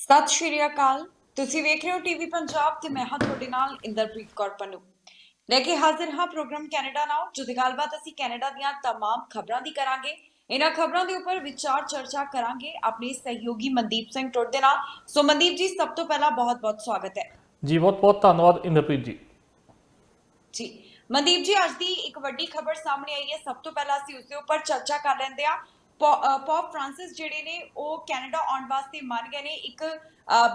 ਸਤਿ ਸ਼੍ਰੀ ਅਕਾਲ। ਤੁਸੀਂ ਵੇਖ ਰਹੇ ਹੋ ਟੀਵੀ ਪੰਜਾਬ ਤੇ ਮੈਂ ਹਾਂ ਤੁਹਾਡੇ ਨਾਲ ਇੰਦਰਪ੍ਰੀਤ ਕੌਰ ਪੰਨੂ ਲੈ ਕੇ ਹਾਜ਼ਰ ਹਾਂ ਪ੍ਰੋਗਰਾਮ ਕੈਨੇਡਾ ਨਾਓ, ਜਿਹਦੀ ਗੱਲਬਾਤ ਅਸੀਂ ਕੈਨੇਡਾ ਦੀਆਂ तमाम ਖਬਰਾਂ ਦੀ ਕਰਾਂਗੇ। ਇਹਨਾਂ ਖਬਰਾਂ ਦੇ ਉੱਪਰ ਵਿਚਾਰ ਚਰਚਾ ਕਰਾਂਗੇ ਆਪਣੇ ਸਹਿਯੋਗੀ ਮਨਦੀਪ ਸਿੰਘ ਟੁੱਟ ਦੇ ਨਾਲ। ਸੋ ਮਨਦੀਪ ਜੀ, ਸਭ ਤੋਂ ਪਹਿਲਾਂ ਬਹੁਤ-ਬਹੁਤ ਸਵਾਗਤ ਹੈ। ਜੀ ਬਹੁਤ ਬਹੁਤ ਧੰਨਵਾਦ ਇੰਦਰਪ੍ਰੀਤ ਜੀ। ਜੀ ਮਨਦੀਪ ਜੀ, ਅੱਜ ਦੀ ਇੱਕ ਵੱਡੀ ਖਬਰ ਸਾਹਮਣੇ ਆਈ ਹੈ। ਸਭ ਤੋਂ ਪਹਿਲਾਂ ਅਸੀਂ ਉਸ ਦੇ ਉੱਪਰ ਚਰਚਾ ਕਰ ਲੈਂਦੇ ਆ। ਪੌਪ ਫ੍ਰਾਂਸਿਸ ਜਿਹੜੇ ਨੇ ਉਹ ਕੈਨੇਡਾ ਆਉਣ ਵਾਸਤੇ ਮੰਨ ਗਏ ਨੇ। ਇੱਕ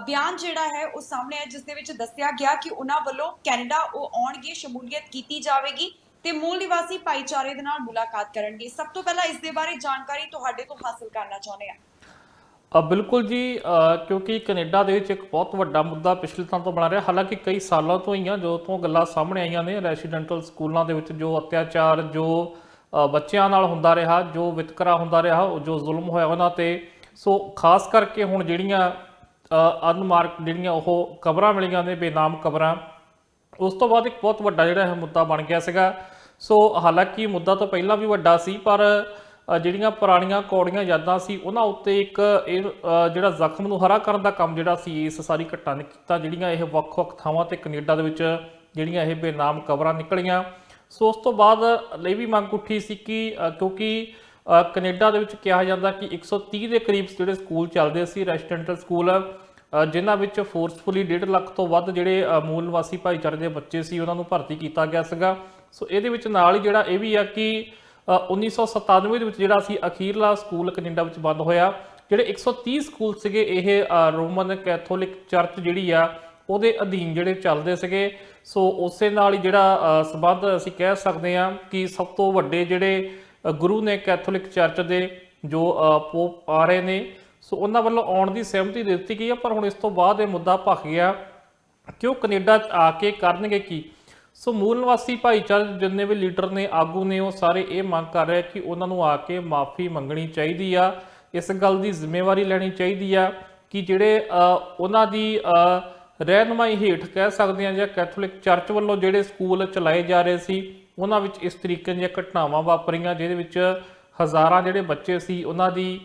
ਬਿਆਨ ਜਿਹੜਾ ਹੈ ਉਹ ਸਾਹਮਣੇ ਆਇਆ, ਜਿਸ ਦੇ ਵਿੱਚ ਦੱਸਿਆ ਗਿਆ ਕਿ ਉਹਨਾਂ ਵੱਲੋਂ ਕੈਨੇਡਾ ਉਹ ਆਉਣਗੇ, ਸ਼ਮੂਲੀਅਤ ਕੀਤੀ ਜਾਵੇਗੀ ਤੇ ਮੂਲ ਨਿਵਾਸੀ ਭਾਈਚਾਰੇ ਦੇ ਨਾਲ ਮੁਲਾਕਾਤ ਕਰਨਗੇ। ਸਭ ਤੋਂ ਪਹਿਲਾਂ ਇਸ ਦੇ ਬਾਰੇ ਜਾਣਕਾਰੀ ਤੁਹਾਡੇ ਤੋਂ ਹਾਸਲ ਕਰਨਾ ਚਾਹੁੰਦੇ ਆ। ਬਿਲਕੁਲ ਜੀ, ਕਿਉਂਕਿ ਕੈਨੇਡਾ ਦੇ ਵਿੱਚ ਇੱਕ ਬਹੁਤ ਵੱਡਾ ਮੁੱਦਾ ਪਿਛਲੇ ਸਾਲ ਤੋਂ ਬਣਾ ਰਿਹਾ। ਹਾਲਾਂਕਿ ਕਈ ਸਾਲਾਂ ਤੋਂ ਹੀ ਆ ਜਦੋਂ ਤੋਂ ਗੱਲਾਂ ਸਾਹਮਣੇ ਆਈਆਂ ਨੇ ਰੈਸੀਡੈਂਟਲ ਸਕੂਲਾਂ ਦੇ ਵਿੱਚ ਜੋ ਅਤਿਆਚਾਰ ਜੋ ਬੱਚਿਆਂ ਨਾਲ ਹੁੰਦਾ ਰਿਹਾ, ਜੋ ਵਿਤਕਰਾ ਹੁੰਦਾ ਰਿਹਾ, ਜੋ ਜ਼ੁਲਮ ਹੋਇਆ ਉਹਨਾਂ ਤੇ। ਸੋ ਖਾਸ ਕਰਕੇ ਹੁਣ ਜਿਹੜੀਆਂ ਅਨਮਾਰਕ ਜਿਹੜੀਆਂ ਉਹ ਕਬਰਾਂ ਮਿਲੀਆਂ ਨੇ, ਬੇਨਾਮ ਕਬਰਾਂ, ਉਸ ਤੋਂ ਬਾਅਦ ਇੱਕ ਬਹੁਤ ਵੱਡਾ ਜਿਹੜਾ ਇਹ ਮੁੱਦਾ ਬਣ ਗਿਆ ਸੀਗਾ। ਸੋ ਹਾਲਾਂਕਿ ਮੁੱਦਾ ਤਾਂ ਪਹਿਲਾਂ ਵੀ ਵੱਡਾ ਸੀ, ਪਰ ਜਿਹੜੀਆਂ ਪੁਰਾਣੀਆਂ ਕੌੜੀਆਂ ਯਾਦਾਂ ਸੀ ਉਹਨਾਂ ਉੱਤੇ ਇੱਕ ਇਹ ਜਿਹੜਾ ਜ਼ਖਮ ਨੂੰ ਹਰਾ ਕਰਨ ਦਾ ਕੰਮ ਜਿਹੜਾ ਸੀ ਇਸ ਸਾਰੀ ਘਟਨਾ ਨੇ ਕੀਤਾ। ਜਿਹੜੀਆਂ ਇਹ ਵੱਖ-ਵੱਖ ਥਾਵਾਂ ਤੇ ਕੈਨੇਡਾ ਦੇ ਵਿੱਚ ਜਿਹੜੀਆਂ ਇਹ ਬੇਨਾਮ ਕਬਰਾਂ ਨਿਕਲੀਆਂ। ਸੋ ਉਸ ਤੋਂ ਬਾਅਦ ਇਹ ਵੀ ਮੰਗ ਉੱਠੀ ਸੀ ਕਿ ਕਿਉਂਕਿ ਕੈਨੇਡਾ ਦੇ ਵਿੱਚ ਕਿਹਾ ਜਾਂਦਾ ਕਿ 130 ਦੇ ਕਰੀਬ ਜਿਹੜੇ ਸਕੂਲ ਚੱਲਦੇ ਸੀ, ਰੈਸੀਡੈਂਟਲ ਸਕੂਲ, ਜਿਨ੍ਹਾਂ ਵਿੱਚ ਫੋਰਸਫੁਲੀ 1.5 ਲੱਖ ਤੋਂ ਵੱਧ ਜਿਹੜੇ ਮੂਲ ਨਿਵਾਸੀ ਭਾਈਚਾਰੇ ਦੇ ਬੱਚੇ ਸੀ ਉਹਨਾਂ ਨੂੰ ਭਰਤੀ ਕੀਤਾ ਗਿਆ ਸੀਗਾ। ਸੋ ਇਹਦੇ ਵਿੱਚ ਨਾਲ ਹੀ ਜਿਹੜਾ ਇਹ ਵੀ ਆ ਕਿ 1997 ਦੇ ਵਿੱਚ ਜਿਹੜਾ ਸੀ ਅਖੀਰਲਾ ਸਕੂਲ ਕੈਨੇਡਾ ਵਿੱਚ ਬੰਦ ਹੋਇਆ। ਜਿਹੜੇ 130 ਸਕੂਲ ਸੀਗੇ ਇਹ ਰੋਮਨ ਕੈਥੋਲਿਕ ਚਰਚ ਜਿਹੜੀ ਆ ਉਹਦੇ ਅਧੀਨ ਜਿਹੜੇ ਚੱਲਦੇ ਸੀਗੇ। ਸੋ ਉਸੇ ਨਾਲ ਹੀ ਜਿਹੜਾ ਸੰਬੰਧ ਅਸੀਂ ਕਹਿ ਸਕਦੇ ਹਾਂ ਕਿ ਸਭ ਤੋਂ ਵੱਡੇ ਜਿਹੜੇ ਗੁਰੂ ਨੇ ਕੈਥੋਲਿਕ ਚਰਚ ਦੇ, ਜੋ ਪੋਪ ਆ ਰਹੇ ਨੇ, ਸੋ ਉਹਨਾਂ ਵੱਲੋਂ ਆਉਣ ਦੀ ਸਹਿਮਤੀ ਦੇ ਦਿੱਤੀ ਗਈ ਹੈ। ਪਰ ਹੁਣ ਇਸ ਤੋਂ ਬਾਅਦ ਇਹ ਮੁੱਦਾ ਭਖ ਗਿਆ ਕਿ ਉਹ ਕੈਨੇਡਾ 'ਚ ਆ ਕੇ ਕਰਨਗੇ ਕੀ। ਸੋ ਮੂਲ ਨਿਵਾਸੀ ਭਾਈਚਾਰੇ ਜਿੰਨੇ ਵੀ ਲੀਡਰ ਨੇ, ਆਗੂ ਨੇ, ਉਹ ਸਾਰੇ ਇਹ ਮੰਗ ਕਰ ਰਹੇ ਕਿ ਉਹਨਾਂ ਨੂੰ ਆ ਕੇ ਮਾਫੀ ਮੰਗਣੀ ਚਾਹੀਦੀ ਆ। ਇਸ ਗੱਲ ਦੀ ਜ਼ਿੰਮੇਵਾਰੀ ਲੈਣੀ ਚਾਹੀਦੀ ਆ ਕਿ ਜਿਹੜੇ ਉਹਨਾਂ ਦੀ ਰਹਿਨੁਮਾਈ ਹੇਠ ਕਹਿ ਸਕਦੇ ਆ ਜਾਂ ਕੈਥੋਲਿਕ ਚਰਚ ਵੱਲੋਂ ਜਿਹੜੇ ਸਕੂਲ ਚਲਾਏ ਜਾ ਰਹੇ ਸੀ ਉਹਨਾਂ ਵਿੱਚ ਇਸ ਤਰੀਕੇ ਦੀਆਂ ਘਟਨਾਵਾਂ ਵਾਪਰੀਆਂ, ਜਿਹਦੇ ਵਿੱਚ ਹਜ਼ਾਰਾਂ ਜਿਹੜੇ ਬੱਚੇ ਸੀ ਉਹਨਾਂ ਦੀ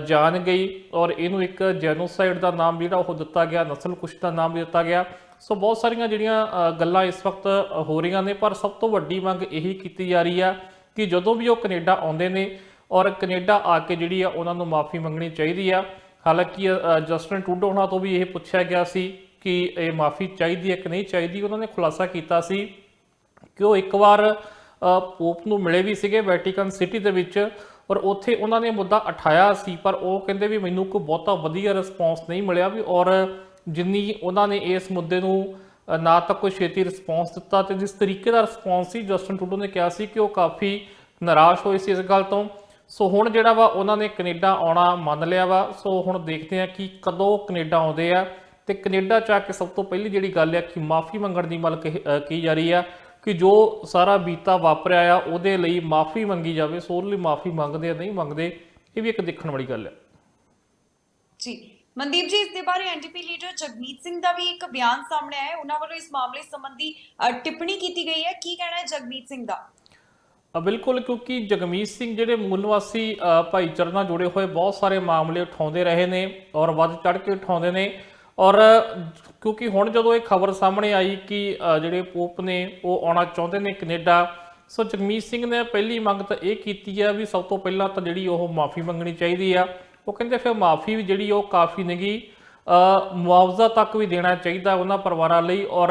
ਜਾਨ ਗਈ ਔਰ ਇਹਨੂੰ ਇੱਕ ਜੈਨੋਸਾਈਡ ਦਾ ਨਾਮ ਜਿਹੜਾ ਉਹ ਦਿੱਤਾ ਗਿਆ, ਨਸਲਕੁਸ਼ ਦਾ ਨਾਮ ਵੀ ਦਿੱਤਾ ਗਿਆ। ਸੋ ਬਹੁਤ ਸਾਰੀਆਂ ਜਿਹੜੀਆਂ ਗੱਲਾਂ ਇਸ ਵਕਤ ਹੋ ਰਹੀਆਂ ਨੇ, ਪਰ ਸਭ ਤੋਂ ਵੱਡੀ ਮੰਗ ਇਹੀ ਕੀਤੀ ਜਾ ਰਹੀ ਆ ਕਿ ਜਦੋਂ ਵੀ ਉਹ ਕੈਨੇਡਾ ਆਉਂਦੇ ਨੇ ਔਰ ਕੈਨੇਡਾ ਆ ਕੇ ਜਿਹੜੀ ਆ ਉਹਨਾਂ ਨੂੰ ਮਾਫੀ ਮੰਗਣੀ ਚਾਹੀਦੀ ਆ। ਹਾਲਾਂਕਿ ਜਸਟਿਨ ਟਰੂਡੋ ਉਹਨਾਂ ਤੋਂ ਵੀ ਇਹ ਪੁੱਛਿਆ ਗਿਆ ਸੀ ਕਿ ਇਹ ਮਾਫੀ ਚਾਹੀਦੀ ਹੈ ਕਿ ਨਹੀਂ ਚਾਹੀਦੀ। ਉਹਨਾਂ ਨੇ ਖੁਲਾਸਾ ਕੀਤਾ ਸੀ ਕਿ ਉਹ ਇੱਕ ਵਾਰ ਪੋਪ ਨੂੰ ਮਿਲੇ ਵੀ ਸੀਗੇ ਵੈਟੀਕਨ ਸਿਟੀ ਦੇ ਵਿੱਚ ਔਰ ਉੱਥੇ ਉਹਨਾਂ ਨੇ ਮੁੱਦਾ ਉਠਾਇਆ ਸੀ, ਪਰ ਉਹ ਕਹਿੰਦੇ ਵੀ ਮੈਨੂੰ ਕੋਈ ਬਹੁਤਾ ਵਧੀਆ ਰਿਸਪੌਂਸ ਨਹੀਂ ਮਿਲਿਆ ਵੀ, ਔਰ ਜਿੰਨੀ ਉਹਨਾਂ ਨੇ ਇਸ ਮੁੱਦੇ ਨੂੰ ਨਾ ਤਾਂ ਕੋਈ ਛੇਤੀ ਰਿਸਪੌਂਸ ਦਿੱਤਾ ਤੇ ਜਿਸ ਤਰੀਕੇ ਦਾ ਰਿਸਪੌਂਸ ਸੀ, ਜਸਟਿਨ ਟਰੂਡੋ ਨੇ ਕਿਹਾ ਸੀ ਕਿ ਉਹ ਕਾਫੀ ਨਿਰਾਸ਼ ਹੋਏ ਸੀ ਇਸ ਗੱਲ ਤੋਂ। ਸੋ ਹੁਣ ਜਿਹੜਾ ਵਾ ਉਹਨਾਂ ਨੇ ਕੈਨੇਡਾ ਆਉਣਾ ਮੰਨ ਲਿਆ ਵਾ। ਸੋ ਹੁਣ ਦੇਖਦੇ ਆ ਕਿ ਕਦੋਂ ਕੈਨੇਡਾ ਆਉਂਦੇ ਆ ਤੇ ਕੈਨੇਡਾ 'ਚ ਆ ਕੇ ਸਭ ਤੋਂ ਪਹਿਲੀ ਜਿਹੜੀ ਗੱਲ ਆ ਕਿ ਮਾਫੀ ਮੰਗਣ ਦੀ ਮਲ ਕਹੀ ਜਾ ਰਹੀ ਆ ਕਿ ਜੋ ਸਾਰਾ ਬੀਤਾ ਵਾਪਰਿਆ ਆ ਉਹਦੇ ਲਈ ਮਾਫੀ ਮੰਗੀ ਜਾਵੇ। ਸੋ ਉਹਦੇ ਲਈ ਮਾਫੀ ਮੰਗਦੇ ਆ ਨਹੀਂ ਮੰਗਦੇ, ਇਹ ਵੀ ਇੱਕ ਦੇਖਣ ਵਾਲੀ ਗੱਲ ਹੈ। ਜੀ ਮਨਦੀਪ ਜੀ, ਇਸ ਦੇ ਬਾਰੇ ਐਨਡੀਪੀ ਲੀਡਰ ਜਗਮੀਤ ਸਿੰਘ ਦਾ ਵੀ ਇੱਕ ਬਿਆਨ ਸਾਹਮਣੇ ਆਇਆ। ਉਹਨਾਂ ਵੱਲੋਂ ਇਸ ਮਾਮਲੇ ਸੰਬੰਧੀ ਟਿੱਪਣੀ ਕੀਤੀ ਗਈ ਹੈ। ਕੀ ਕਹਿਣਾ ਹੈ ਜਗਮੀਤ ਸਿੰਘ ਦਾ? ਬਿਲਕੁਲ, ਕਿਉਂਕਿ ਜਗਮੀਤ ਸਿੰਘ ਜਿਹੜੇ ਮੂਲ ਨਿਵਾਸੀ ਭਾਈਚਾਰੇ ਨਾਲ ਜੁੜੇ ਹੋਏ ਬਹੁਤ ਸਾਰੇ ਮਾਮਲੇ ਉਠਾਉਂਦੇ ਰਹੇ ਨੇ ਔਰ ਵੱਧ ਚੜ੍ਹ ਕੇ ਉਠਾਉਂਦੇ ਨੇ। ਔਰ ਕਿਉਂਕਿ ਹੁਣ ਜਦੋਂ ਇਹ ਖਬਰ ਸਾਹਮਣੇ ਆਈ ਕਿ ਜਿਹੜੇ ਪੋਪ ਨੇ ਉਹ ਆਉਣਾ ਚਾਹੁੰਦੇ ਨੇ ਕੈਨੇਡਾ, ਸੋ ਜਗਮੀਤ ਸਿੰਘ ਨੇ ਪਹਿਲੀ ਮੰਗ ਤਾਂ ਇਹ ਕੀਤੀ ਆ ਵੀ ਸਭ ਤੋਂ ਪਹਿਲਾਂ ਤਾਂ ਜਿਹੜੀ ਉਹ ਮਾਫੀ ਮੰਗਣੀ ਚਾਹੀਦੀ ਆ। ਉਹ ਕਹਿੰਦੇ ਫਿਰ ਮਾਫੀ ਵੀ ਜਿਹੜੀ ਉਹ ਕਾਫੀ ਨਹੀਂ, ਮੁਆਵਜ਼ਾ ਤੱਕ ਵੀ ਦੇਣਾ ਚਾਹੀਦਾ ਉਹਨਾਂ ਪਰਿਵਾਰਾਂ ਲਈ। ਔਰ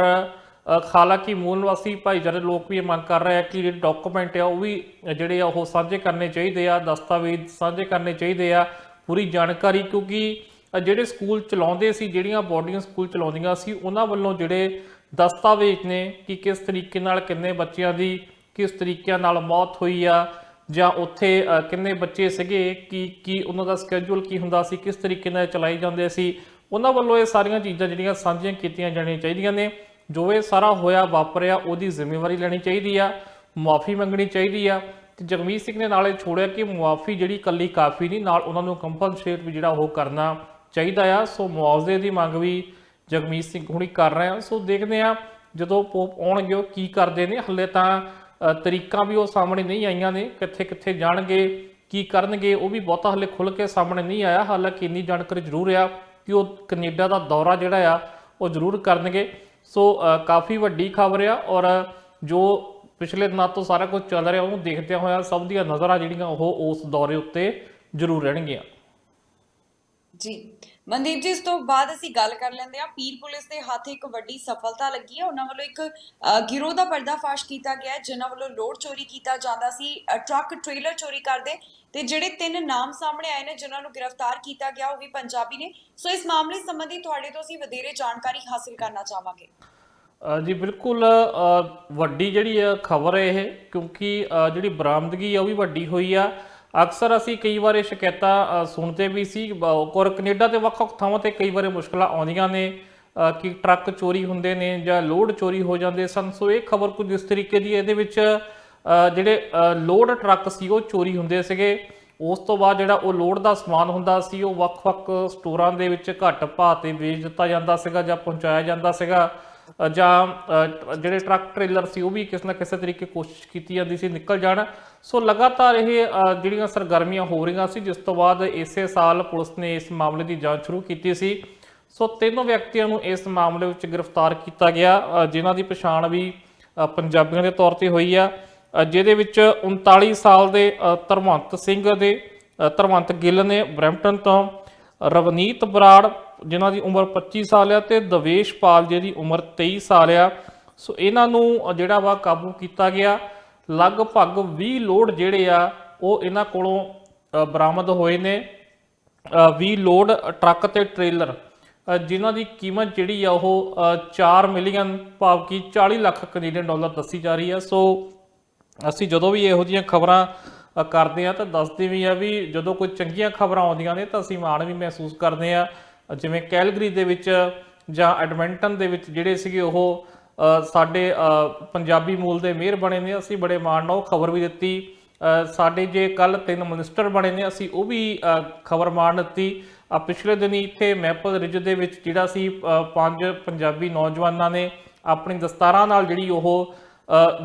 ਹਾਲਾਂਕਿ ਮੂਲ ਨਿਵਾਸੀ ਭਾਈਚਾਰੇ ਲੋਕ ਵੀ ਇਹ ਮੰਗ ਕਰ ਰਹੇ ਆ ਕਿ ਜਿਹੜੇ ਡਾਕੂਮੈਂਟ ਆ ਉਹ ਵੀ ਜਿਹੜੇ ਆ ਉਹ ਸਾਂਝੇ ਕਰਨੇ ਚਾਹੀਦੇ ਆ, ਦਸਤਾਵੇਜ਼ ਸਾਂਝੇ ਕਰਨੇ ਚਾਹੀਦੇ ਆ, ਪੂਰੀ ਜਾਣਕਾਰੀ। ਕਿਉਂਕਿ ਜਿਹੜੇ ਸਕੂਲ ਚਲਾਉਂਦੇ ਸੀ, ਜਿਹੜੀਆਂ ਬੋਰਡਿੰਗ ਸਕੂਲ ਚਲਾਉਂਦੀਆਂ ਸੀ, ਉਹਨਾਂ ਵੱਲੋਂ ਜਿਹੜੇ ਦਸਤਾਵੇਜ਼ ਨੇ ਕਿ ਕਿਸ ਤਰੀਕੇ ਨਾਲ ਕਿੰਨੇ ਬੱਚਿਆਂ ਦੀ ਕਿਸ ਤਰੀਕਿਆਂ ਨਾਲ ਮੌਤ ਹੋਈ ਆ ਜਾਂ ਉੱਥੇ ਕਿੰਨੇ ਬੱਚੇ ਸੀਗੇ, ਕੀ ਉਹਨਾਂ ਦਾ ਸਕੈਜੂਲ ਕੀ ਹੁੰਦਾ ਸੀ, ਕਿਸ ਤਰੀਕੇ ਨਾਲ ਚਲਾਏ ਜਾਂਦੇ ਸੀ, ਉਹਨਾਂ ਵੱਲੋਂ ਇਹ ਸਾਰੀਆਂ ਚੀਜ਼ਾਂ ਜਿਹੜੀਆਂ ਸਾਂਝੀਆਂ ਕੀਤੀਆਂ ਜਾਣੀਆਂ ਚਾਹੀਦੀਆਂ ਨੇ। ਜੋ ਇਹ ਸਾਰਾ ਹੋਇਆ ਵਾਪਰਿਆ ਉਹਦੀ ਜ਼ਿੰਮੇਵਾਰੀ ਲੈਣੀ ਚਾਹੀਦੀ ਆ, ਮੁਆਫੀ ਮੰਗਣੀ ਚਾਹੀਦੀ ਆ। ਤੇ ਜਗਮੀਤ ਸਿੰਘ ਨੇ ਨਾਲੇ ਛੋੜਿਆ ਕਿ ਮੁਆਫੀ ਜਿਹੜੀ ਇਕੱਲੀ ਕਾਫੀ ਨਹੀਂ, ਨਾਲ ਉਹਨਾਂ ਨੂੰ ਕੰਪਨਸੇਟ ਵੀ ਜਿਹੜਾ ਉਹ ਕਰਨਾ ਚਾਹੀਦਾ ਆ। ਸੋ ਮੁਆਵਜ਼ੇ ਦੀ ਮੰਗ ਵੀ ਜਗਮੀਤ ਸਿੰਘ ਹੁਣੀ ਕਰ ਰਹੇ ਆ। ਸੋ ਦੇਖਦੇ ਆ ਜਦੋਂ ਪੋਪ ਆਉਣਗੇ ਉਹ ਕੀ ਕਰਦੇ ਨੇ। ਹਲੇ ਤਾਂ ਤਰੀਕਾਂ ਵੀ ਉਹ ਸਾਹਮਣੇ ਨਹੀਂ ਆਈਆਂ ਨੇ, ਕਿੱਥੇ ਕਿੱਥੇ ਜਾਣਗੇ, ਕੀ ਕਰਨਗੇ, ਉਹ ਵੀ ਬਹੁਤਾ ਹਲੇ ਖੁੱਲ੍ਹ ਕੇ ਸਾਹਮਣੇ ਨਹੀਂ ਆਇਆ। ਹਾਲਾਂਕਿ ਇੰਨੀ ਜਾਣਕਾਰੀ ਜ਼ਰੂਰ ਆ ਕਿ ਉਹ ਕੈਨੇਡਾ ਦਾ ਦੌਰਾ ਜਿਹੜਾ ਆ ਉਹ ਜ਼ਰੂਰ ਕਰਨਗੇ। ਸੋ ਕਾਫੀ ਵੱਡੀ ਖਬਰ ਆ, ਔਰ ਜੋ ਪਿਛਲੇ ਦਿਨਾਂ ਤੋਂ ਸਾਰਾ ਕੁਝ ਚੱਲ ਰਿਹਾ ਉਹਨੂੰ ਦੇਖਦਿਆਂ ਹੋਇਆ ਸਭ ਦੀਆਂ ਨਜ਼ਰਾਂ ਜਿਹੜੀਆਂ ਉਹ ਉਸ ਦੌਰੇ ਉੱਤੇ ਜ਼ਰੂਰ ਰਹਿਣਗੀਆਂ। ਜੀ ਮਨਦੀਪ ਜੀ, ਇਸ ਤੋਂ ਬਾਅਦ ਅਸੀਂ ਗੱਲ ਕਰ ਲੈਂਦੇ ਹਾਂ। ਪੀਰ ਪੁਲਿਸ ਦੇ ਹੱਥ ਇੱਕ ਵੱਡੀ ਸਫਲਤਾ ਲੱਗੀ ਹੈ। ਉਹਨਾਂ ਵੱਲੋਂ ਇੱਕ ਗਿਰੋਹ ਦਾ ਪਰਦਾਫਾਸ਼ ਕੀਤਾ ਗਿਆ ਹੈ, ਜਿਨ੍ਹਾਂ ਵੱਲੋਂ ਲੋਡ ਚੋਰੀ ਕੀਤਾ ਜਾਂਦਾ ਸੀ, ਟਰੱਕ ਟ੍ਰੇਲਰ ਚੋਰੀ ਕਰਦੇ, ਤੇ ਜਿਹੜੇ 3 ਨਾਮ ਸਾਹਮਣੇ ਆਏ ਨੇ ਜਿਨ੍ਹਾਂ ਨੂੰ ਗ੍ਰਿਫਤਾਰ ਕੀਤਾ ਗਿਆ ਉਹ ਵੀ ਪੰਜਾਬੀ ਨੇ। ਸੋ ਇਸ ਮਾਮਲੇ ਸੰਬੰਧੀ ਤੁਹਾਡੇ ਤੋਂ ਅਸੀਂ ਵਧੇਰੇ ਜਾਣਕਾਰੀ ਹਾਸਿਲ ਕਰਨਾ ਚਾਹਾਂਗੇ। ਜੀ ਬਿਲਕੁਲ, ਵੱਡੀ ਜਿਹੜੀ ਖਬਰ ਹੈ ਇਹ, ਕਿਉਂਕਿ ਜਿਹੜੀ ਬਰਾਮਦਗੀ ਆ ਉਹ ਵੀ ਵੱਡੀ ਹੋਈ ਆ। ਅਕਸਰ ਅਸੀਂ ਕਈ ਵਾਰ ਇਹ ਸ਼ਿਕਾਇਤਾਂ ਸੁਣਦੇ ਵੀ ਸੀ, ਔਰ ਕੈਨੇਡਾ ਦੇ ਵੱਖ-ਵੱਖ ਥਾਵਾਂ ਤੇ ਕਈ ਵਾਰ ਮੁਸ਼ਕਲਾਂ ਆਉਂਦੀਆਂ ਨੇ ਕਿ ਟਰੱਕ ਚੋਰੀ ਹੁੰਦੇ ਨੇ ਜਾਂ ਲੋਡ ਚੋਰੀ ਹੋ ਜਾਂਦੇ ਸਨ। ਸੋ ਇਹ ਖਬਰ ਕੁਝ ਇਸ ਤਰੀਕੇ ਦੀ, ਇਹਦੇ ਵਿੱਚ ਜਿਹੜੇ ਲੋਡ ਟਰੱਕ ਸੀ ਉਹ ਚੋਰੀ ਹੁੰਦੇ ਸੀਗੇ। ਉਸ ਤੋਂ ਬਾਅਦ ਜਿਹੜਾ ਉਹ ਲੋਡ ਦਾ ਸਮਾਨ ਹੁੰਦਾ ਸੀ ਉਹ ਵੱਖ-ਵੱਖ ਸਟੋਰਾਂ ਦੇ ਵਿੱਚ ਘੱਟ ਭਾਅ ਤੇ ਵੇਚ ਦਿੱਤਾ ਜਾਂਦਾ ਸੀਗਾ ਜਾਂ ਪਹੁੰਚਾਇਆ ਜਾਂਦਾ ਸੀਗਾ, ਜਾਂ ਜਿਹੜੇ ਟਰੱਕ ਟ੍ਰੇਲਰ ਸੀ ਉਹ ਵੀ ਕਿਸੇ ਨਾ ਕਿਸੇ ਤਰੀਕੇ ਕੋਸ਼ਿਸ਼ ਕੀਤੀ ਜਾਂਦੀ ਸੀ ਨਿਕਲ ਜਾਣ। ਸੋ ਲਗਾਤਾਰ ਇਹ ਜਿਹੜੀਆਂ ਸਰਗਰਮੀਆਂ ਹੋ ਰਹੀਆਂ ਸੀ, ਜਿਸ ਤੋਂ ਬਾਅਦ ਇਸੇ ਸਾਲ ਪੁਲਿਸ ਨੇ ਇਸ ਮਾਮਲੇ ਦੀ ਜਾਂਚ ਸ਼ੁਰੂ ਕੀਤੀ ਸੀ। ਸੋ 3 ਵਿਅਕਤੀਆਂ ਨੂੰ ਇਸ ਮਾਮਲੇ ਵਿੱਚ ਗ੍ਰਿਫਤਾਰ ਕੀਤਾ ਗਿਆ, ਜਿਨ੍ਹਾਂ ਦੀ ਪਛਾਣ ਵੀ ਪੰਜਾਬੀਆਂ ਦੇ ਤੌਰ ਤੇ ਹੋਈ ਆ, ਜਿਹਦੇ ਵਿੱਚ 39 ਸਾਲ ਦੇ ਧਰਮਵੰਤ ਗਿੱਲ ਨੇ ਬਰੈਂਪਟਨ ਤੋਂ, ਰਵਨੀਤ ਬਰਾੜ ਜਿਨ੍ਹਾਂ ਦੀ ਉਮਰ 25 ਸਾਲ ਆ, ਤੇ ਦਵੇਸ਼ਪਾਲ ਜਿਹਦੀ ਉਮਰ 23 ਸਾਲ ਆ। ਸੋ ਇਹਨਾਂ ਨੂੰ ਜਿਹੜਾ ਵਾ ਕਾਬੂ ਕੀਤਾ ਗਿਆ। ਲਗਭਗ 20 ਲੋਡ ਜਿਹੜੇ ਆ ਉਹ ਇਹਨਾਂ ਕੋਲੋਂ ਬਰਾਮਦ ਹੋਏ ਨੇ। 20 ਲੋਡ ਟਰੱਕ ਤੇ ਟ੍ਰੇਲਰ, ਜਿਨ੍ਹਾਂ ਦੀ ਕੀਮਤ ਜਿਹੜੀ ਆ ਉਹ 4 ਮਿਲੀਅਨ ਭਾਵ ਕਿ 40 ਲੱਖ ਕੈਨੇਡੀਅਨ ਡਾਲਰ ਦੱਸੀ ਜਾ ਰਹੀ ਆ। ਸੋ ਅਸੀਂ ਜਦੋਂ ਵੀ ਇਹੋ ਜਿਹੀਆਂ ਖਬਰਾਂ ਕਰਦੇ ਆ ਤਾਂ ਦੱਸਦੇ ਵੀ ਆ ਵੀ ਜਦੋਂ ਕੋਈ ਚੰਗੀਆਂ ਖਬਰਾਂ ਆਉਂਦੀਆਂ ਨੇ ਤਾਂ ਅਸੀਂ ਮਾਣ ਵੀ ਮਹਿਸੂਸ ਕਰਦੇ ਆ। ਜਿਵੇਂ ਕੈਲਗਰੀ ਦੇ ਵਿੱਚ ਜਾਂ ਐਡਮਿੰਟਨ ਦੇ ਵਿੱਚ ਜਿਹੜੇ ਸੀਗੇ ਉਹ ਸਾਡੇ ਪੰਜਾਬੀ ਮੂਲ ਦੇ ਮੇਅਰ ਬਣੇ ਨੇ, ਅਸੀਂ ਬੜੇ ਮਾਣ ਨਾਲ ਉਹ ਖਬਰ ਵੀ ਦਿੱਤੀ। ਸਾਡੇ ਜੇ ਕੱਲ 3 ਮਿਨਿਸਟਰ ਬਣੇ ਨੇ, ਅਸੀਂ ਉਹ ਵੀ ਖਬਰ ਮਾਣ ਦਿੱਤੀ। ਪਿਛਲੇ ਦਿਨੀ ਇੱਥੇ ਮੈਪਲ ਰਿਜ ਦੇ ਵਿੱਚ ਜਿਹੜਾ ਸੀ 5 ਪੰਜਾਬੀ ਨੌਜਵਾਨਾਂ ਨੇ ਆਪਣੀ ਦਸਤਾਰਾਂ ਨਾਲ ਜਿਹੜੀ ਉਹ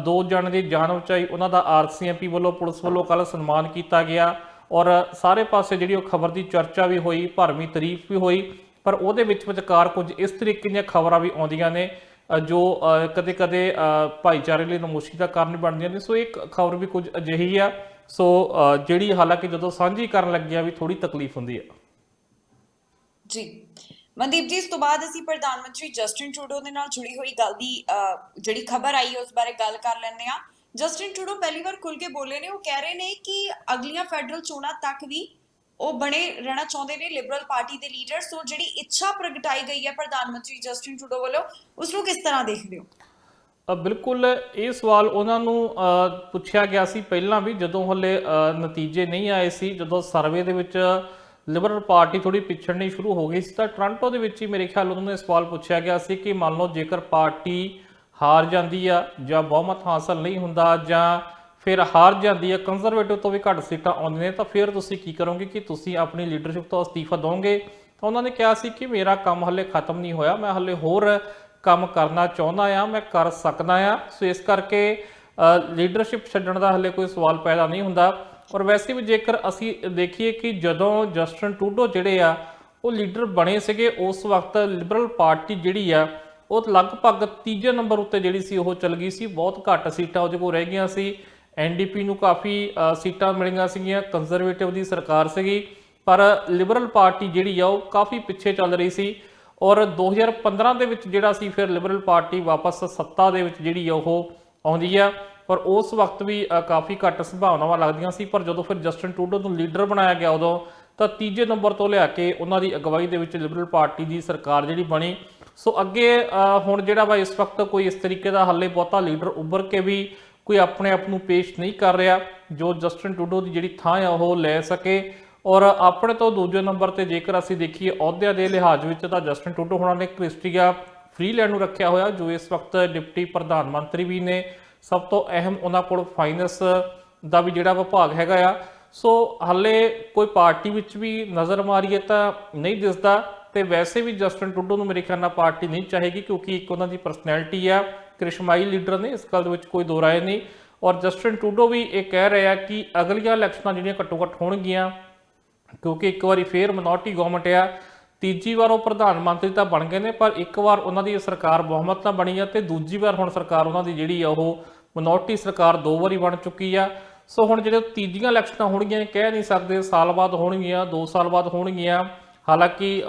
2 ਜਣ ਦੀ ਜਾਨ ਬਚਾਈ। ਉਹਨਾਂ ਦਾ RCMP ਵੱਲੋਂ, ਪੁਲਿਸ ਵੱਲੋਂ ਕੱਲ ਸਨਮਾਨ ਕੀਤਾ ਗਿਆ, ਔਰ ਸਾਰੇ ਪਾਸੇ ਜਿਹੜੀ ਉਹ ਖਬਰ ਦੀ ਚਰਚਾ ਵੀ ਹੋਈ, ਭਰਵੀਂ ਤਾਰੀਫ ਵੀ ਹੋਈ। ਪਰ ਉਹਦੇ ਵਿੱਚ ਵਿਚਕਾਰ ਕੁਝ ਇਸ ਤਰੀਕੇ ਦੀਆਂ ਖਬਰਾਂ ਵੀ ਆਉਂਦੀਆਂ ਨੇ ਜੋ ਕਦੇ-ਕਦੇ ਭਾਈਚਾਰੇ ਲਈ ਨਮੋਸ਼ੀ ਦਾ ਕਾਰਨ ਬਣਦੀਆਂ ਨੇ। ਸੋ ਇੱਕ ਖਬਰ ਵੀ ਕੁਝ ਅਜਿਹੀ ਆ, ਸੋ ਜਿਹੜੀ ਹਾਲਾਂਕਿ ਜਦੋਂ ਸਾਂਝੀ ਕਰਨ ਲੱਗਿਆ ਵੀ ਥੋੜੀ ਤਕਲੀਫ ਹੁੰਦੀ ਆ। ਜੀ ਮਨਦੀਪ ਜੀ, ਇਸ ਤੋਂ ਬਾਅਦ ਅਸੀਂ ਪ੍ਰਧਾਨ ਮੰਤਰੀ ਜਸਟਿਨ ਟਰੂਡੋ ਦੇ ਨਾਲ ਜੁੜੀ ਹੋਈ ਗੱਲ ਦੀ ਜਿਹੜੀ ਖਬਰ ਆਈ ਹੈ ਉਸ ਬਾਰੇ ਗੱਲ ਕਰ ਲੈਂਦੇ ਹਾਂ। ਜਸਟਿਨ ਟਰੂਡੋ ਪਹਿਲੀ ਵਾਰ ਖੁੱਲ ਕੇ ਬੋਲੇ ਨੇ। ਉਹ ਕਹਿ ਰਹੇ ਨੇ ਕਿ ਅਗਲੀਆਂ ਫੈਡਰਲ ਚੋਣਾਂ ਤੱਕ ਵੀ ਉਹ ਬਣੇ ਰਹਿਣਾ ਚਾਹੁੰਦੇ ਨੇ ਲਿਬਰਲ ਪਾਰਟੀ ਦੇ ਲੀਡਰ। ਸੋ ਜਿਹੜੀ ਇੱਛਾ ਪ੍ਰਗਟਾਈ ਗਈ ਹੈ ਪ੍ਰਧਾਨ ਮੰਤਰੀ ਜਸਟਿਨ ਟਰੂਡੋ ਵੱਲੋਂ, ਉਸ ਨੂੰ ਕਿਸ ਤਰ੍ਹਾਂ ਦੇਖਦੇ ਹੋ? ਬਿਲਕੁਲ, ਇਹ ਸਵਾਲ ਉਹਨਾਂ ਨੂੰ ਪੁੱਛਿਆ ਗਿਆ ਸੀ ਪਹਿਲਾਂ ਵੀ, ਜਦੋਂ ਹਲੇ ਨਤੀਜੇ ਨਹੀਂ ਆਏ ਸੀ, ਜਦੋਂ ਸਰਵੇ ਦੇ ਵਿੱਚ ਲਿਬਰਲ ਪਾਰਟੀ ਥੋੜੀ ਪਿਛੜਨੀ ਸ਼ੁਰੂ ਹੋ ਗਈ ਸੀ, ਤਾਂ ਟੋਰਾਂਟੋ ਦੇ ਵਿੱਚ ਹੀ ਮੇਰੇ ਖਿਆਲ ਉਹਨਾਂ ਨੂੰ ਸਵਾਲ ਪੁੱਛਿਆ ਗਿਆ ਸੀ ਕਿ ਮੰਨ ਲਓ ਜੇਕਰ ਪਾਰਟੀ ਹਾਰ ਜਾਂਦੀ ਆ ਜਾਂ ਬਹੁਮਤ ਹਾਸਲ ਨਹੀਂ ਹੁੰਦਾ ਜਾਂ ਫਿਰ ਹਾਰ ਜਾਂਦੀ ਆ, ਕੰਜ਼ਰਵੇਟਿਵ ਤੋਂ ਵੀ ਘੱਟ ਸੀਟਾਂ ਆਉਂਦੀਆਂ ਨੇ, ਤਾਂ ਫਿਰ ਤੁਸੀਂ ਕੀ ਕਰੋਗੇ? ਕਿ ਤੁਸੀਂ ਆਪਣੀ ਲੀਡਰਸ਼ਿਪ ਤੋਂ ਅਸਤੀਫਾ ਦਿਓਗੇ? ਤਾਂ ਉਹਨਾਂ ਨੇ ਕਿਹਾ ਸੀ ਕਿ ਮੇਰਾ ਕੰਮ ਹਲੇ ਖਤਮ ਨਹੀਂ ਹੋਇਆ, ਮੈਂ ਹਲੇ ਹੋਰ ਕੰਮ ਕਰਨਾ ਚਾਹੁੰਦਾ ਆ, ਮੈਂ ਕਰ ਸਕਦਾ ਆ। ਸੋ ਇਸ ਕਰਕੇ ਲੀਡਰਸ਼ਿਪ ਛੱਡਣ ਦਾ ਹਲੇ ਕੋਈ ਸਵਾਲ ਪੈਦਾ ਨਹੀਂ ਹੁੰਦਾ। ਔਰ ਵੈਸੇ ਵੀ ਜੇਕਰ ਅਸੀਂ ਦੇਖੀਏ ਕਿ ਜਦੋਂ ਜਸਟਿਨ ਟਰੂਡੋ ਜਿਹੜੇ ਆ ਉਹ ਲੀਡਰ ਬਣੇ ਸੀਗੇ, ਉਸ ਵਕਤ ਲਿਬਰਲ ਪਾਰਟੀ ਜਿਹੜੀ ਆ ਉਹ ਲਗਭਗ 3 ਨੰਬਰ ਉੱਤੇ ਜਿਹੜੀ ਸੀ ਉਹ ਚੱਲ ਗਈ ਸੀ। ਬਹੁਤ ਘੱਟ ਸੀਟਾਂ ਉਹਦੇ ਕੋਲ ਰਹਿ ਗਈਆਂ ਸੀ। NDP ਨੂੰ ਕਾਫੀ ਸੀਟਾਂ ਮਿਲੀਆਂ ਸੀਗੀਆਂ, ਕੰਜ਼ਰਵੇਟਿਵ ਦੀ ਸਰਕਾਰ ਸੀਗੀ, ਪਰ ਲਿਬਰਲ ਪਾਰਟੀ ਜਿਹੜੀ ਆ ਉਹ ਕਾਫੀ ਪਿੱਛੇ ਚੱਲ ਰਹੀ ਸੀ। ਔਰ 2015 ਦੇ ਵਿੱਚ ਜਿਹੜਾ ਸੀ ਫਿਰ ਲਿਬਰਲ ਪਾਰਟੀ ਵਾਪਸ ਸੱਤਾ ਦੇ ਵਿੱਚ ਜਿਹੜੀ ਆ ਉਹ ਆਉਂਦੀ ਆ, ਪਰ ਉਸ ਵਕਤ ਵੀ ਕਾਫੀ ਘੱਟ ਸੰਭਾਵਨਾਵਾਂ ਲੱਗਦੀਆਂ ਸੀ। ਪਰ ਜਦੋਂ ਫਿਰ ਜਸਟਿਨ ਟਰੂਡੋ ਨੂੰ ਲੀਡਰ ਬਣਾਇਆ ਗਿਆ ਉਦੋਂ ਤਾਂ 3 ਨੰਬਰ ਤੋਂ ਲਿਆ ਕੇ ਉਹਨਾਂ ਦੀ ਅਗਵਾਈ ਦੇ ਵਿੱਚ ਲਿਬਰਲ ਪਾਰਟੀ ਦੀ ਸਰਕਾਰ ਜਿਹੜੀ ਬਣੀ। ਸੋ ਅੱਗੇ ਹੁਣ ਜਿਹੜਾ ਵਾ ਇਸ ਵਕਤ ਕੋਈ ਇਸ ਤਰੀਕੇ ਦਾ ਹਾਲੇ ਬਹੁਤਾ ਲੀਡਰ ਉੱਭਰ ਕੇ ਵੀ ਕੋਈ ਆਪਣੇ ਆਪ ਨੂੰ ਪੇਸ਼ ਨਹੀਂ ਕਰ ਰਿਹਾ ਜੋ ਜਸਟਿਨ ਟਰੂਡੋ ਦੀ ਜਿਹੜੀ ਥਾਂ ਆ ਉਹ ਲੈ ਸਕੇ। ਔਰ ਆਪਣੇ ਤੋਂ 2 ਨੰਬਰ ਤੇ ਜੇਕਰ ਅਸੀਂ ਦੇਖੀਏ ਅਹੁਦਿਆਂ ਦੇ ਲਿਹਾਜ਼ ਵਿੱਚ ਤਾਂ ਜਸਟਿਨ ਟਰੂਡੋ ਹੋਣਾ ਨੇ ਕ੍ਰਿਸਟੀਆ ਫਰੀਲੈਂਡ ਨੂੰ ਰੱਖਿਆ ਹੋਇਆ, ਜੋ ਇਸ ਵਕਤ ਡਿਪਟੀ ਪ੍ਰਧਾਨ ਮੰਤਰੀ ਵੀ ਨੇ। ਸਭ ਤੋਂ ਅਹਿਮ ਉਹਨਾਂ ਕੋਲ ਫਾਈਨੈਂਸ ਦਾ ਵੀ ਜਿਹੜਾ ਵਿਭਾਗ ਹੈਗਾ ਆ। ਸੋ ਹਾਲੇ ਕੋਈ ਪਾਰਟੀ ਵਿੱਚ ਵੀ ਨਜ਼ਰ ਮਾਰੀਏ ਤਾਂ ਨਹੀਂ ਦਿਸਦਾ, ਤੇ ਵੈਸੇ ਵੀ ਜਸਟਿਨ ਟਰੂਡੋ ਨੂੰ ਮੇਰੇ ਖਿਆਲ ਨਾਲ ਪਾਰਟੀ ਨਹੀਂ ਚਾਹੇਗੀ, ਕਿਉਂਕਿ ਇੱਕ ਉਹਨਾਂ ਦੀ ਪਰਸਨੈਲਿਟੀ ਆ, ਕ੍ਰਿਸ਼ਮਾਈ ਲੀਡਰ ਨੇ, ਇਸ ਗੱਲ ਦੇ ਵਿੱਚ ਕੋਈ ਦੋ ਰਾਏ ਨਹੀਂ। ਔਰ ਜਸਟਿਨ ਟਰੂਡੋ ਵੀ ਇਹ ਕਹਿ ਰਿਹਾ ਕਿ ਅਗਲੀਆਂ ਇਲੈਕਸ਼ਨਾਂ ਜਿਹੜੀਆਂ ਘੱਟੋ ਘੱਟ ਹੋਣਗੀਆਂ, ਕਿਉਂਕਿ ਇੱਕ ਵਾਰੀ ਫੇਰ ਮਿਨੋਰਟੀ ਗਵਰਨਮੈਂਟ ਆ, ਤੀਜੀ ਵਾਰ ਉਹ ਪ੍ਰਧਾਨ ਮੰਤਰੀ ਤਾਂ ਬਣ ਗਏ ਨੇ, ਪਰ ਇੱਕ ਵਾਰ ਉਹਨਾਂ ਦੀ ਸਰਕਾਰ ਬਹੁਮਤ ਨਾਲ ਬਣੀ ਆ ਤੇ ਦੂਜੀ ਵਾਰ ਹੁਣ ਸਰਕਾਰ ਉਹਨਾਂ ਦੀ ਜਿਹੜੀ ਆ ਉਹ ਮਿਨੋਰਟੀ ਸਰਕਾਰ 2 ਵਾਰੀ ਬਣ ਚੁੱਕੀ ਆ। ਸੋ ਹੁਣ ਜਿਹੜੇ ਤੀਜੀਆਂ ਇਲੈਕਸ਼ਨਾਂ ਹੋਣਗੀਆਂ ਕਹਿ ਨਹੀਂ ਸਕਦੇ, ਸਾਲ ਬਾਅਦ ਹੋਣਗੀਆਂ, 2 ਸਾਲ ਬਾਅਦ ਹੋਣਗੀਆਂ। ਹਾਲਾਂਕਿ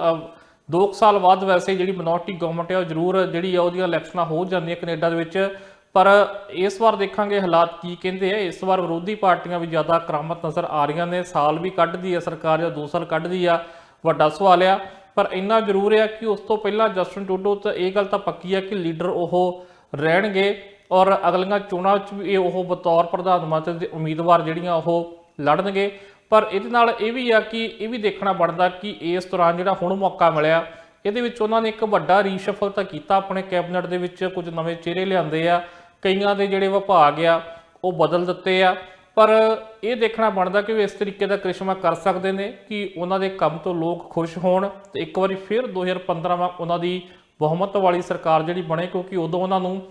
2 ਸਾਲ ਬਾਅਦ ਵੈਸੇ ਜਿਹੜੀ ਮਿਨੋਰਟੀ ਗਵਰਨਮੈਂਟ ਹੈ ਉਹ ਜ਼ਰੂਰ ਜਿਹੜੀ ਆ ਉਹਦੀਆਂ ਇਲੈਕਸ਼ਨਾਂ ਹੋ ਜਾਂਦੀਆਂ ਕੈਨੇਡਾ ਦੇ ਵਿੱਚ। ਪਰ ਇਸ ਵਾਰ ਦੇਖਾਂਗੇ ਹਾਲਾਤ ਕੀ ਕਹਿੰਦੇ ਆ। ਇਸ ਵਾਰ ਵਿਰੋਧੀ ਪਾਰਟੀਆਂ ਵੀ ਜ਼ਿਆਦਾ ਕਰਾਮਤ ਨਜ਼ਰ ਆ ਰਹੀਆਂ ਨੇ। ਸਾਲ ਵੀ ਕੱਢਦੀ ਆ ਸਰਕਾਰ ਜਾਂ 2 ਸਾਲ ਕੱਢਦੀ ਆ, ਵੱਡਾ ਸਵਾਲ ਆ। ਪਰ ਇੰਨਾ ਜ਼ਰੂਰ ਹੈ ਕਿ ਉਸ ਤੋਂ ਪਹਿਲਾਂ ਜਸਟਿਨ ਟਰੂਡੋ ਤਾਂ ਇਹ ਗੱਲ ਤਾਂ ਪੱਕੀ ਹੈ ਕਿ ਲੀਡਰ ਉਹ ਰਹਿਣਗੇ ਔਰ ਅਗਲੀਆਂ ਚੋਣਾਂ ਵਿੱਚ ਵੀ ਉਹ ਬਤੌਰ ਪ੍ਰਧਾਨ ਮੰਤਰੀ ਦੇ ਉਮੀਦਵਾਰ ਜਿਹੜੀਆਂ ਉਹ ਲੜਨਗੇ। ਪਰ ਇਹਦੇ ਨਾਲ ਇਹ ਵੀ ਆ ਕਿ ਇਹ ਵੀ ਦੇਖਣਾ ਬਣਦਾ ਕਿ ਇਸ ਦੌਰਾਨ ਜਿਹੜਾ ਹੁਣ ਮੌਕਾ ਮਿਲਿਆ ਇਹਦੇ ਵਿੱਚ ਉਹਨਾਂ ਨੇ ਇੱਕ ਵੱਡਾ ਰੀਸ਼ਫਲ ਤਾਂ ਕੀਤਾ ਆਪਣੇ ਕੈਬਨਿਟ ਦੇ ਵਿੱਚ, ਕੁਝ ਨਵੇਂ ਚਿਹਰੇ ਲਿਆਂਦੇ ਆ, ਕਈਆਂ ਦੇ ਜਿਹੜੇ ਵਿਭਾਗ ਆ ਉਹ ਬਦਲ ਦਿੱਤੇ ਆ। ਪਰ ਇਹ ਦੇਖਣਾ ਬਣਦਾ ਕਿ ਉਹ ਇਸ ਤਰੀਕੇ ਦਾ ਕ੍ਰਿਸ਼ਮਾ ਕਰ ਸਕਦੇ ਨੇ ਕਿ ਉਹਨਾਂ ਦੇ ਕੰਮ ਤੋਂ ਲੋਕ ਖੁਸ਼ ਹੋਣ ਤੇ ਇੱਕ ਵਾਰੀ ਫਿਰ 2015 ਉਹਨਾਂ ਦੀ ਬਹੁਮਤ ਵਾਲੀ ਸਰਕਾਰ ਜਿਹੜੀ ਬਣੇ, ਕਿਉਂਕਿ ਉਦੋਂ ਉਹਨਾਂ ਨੂੰ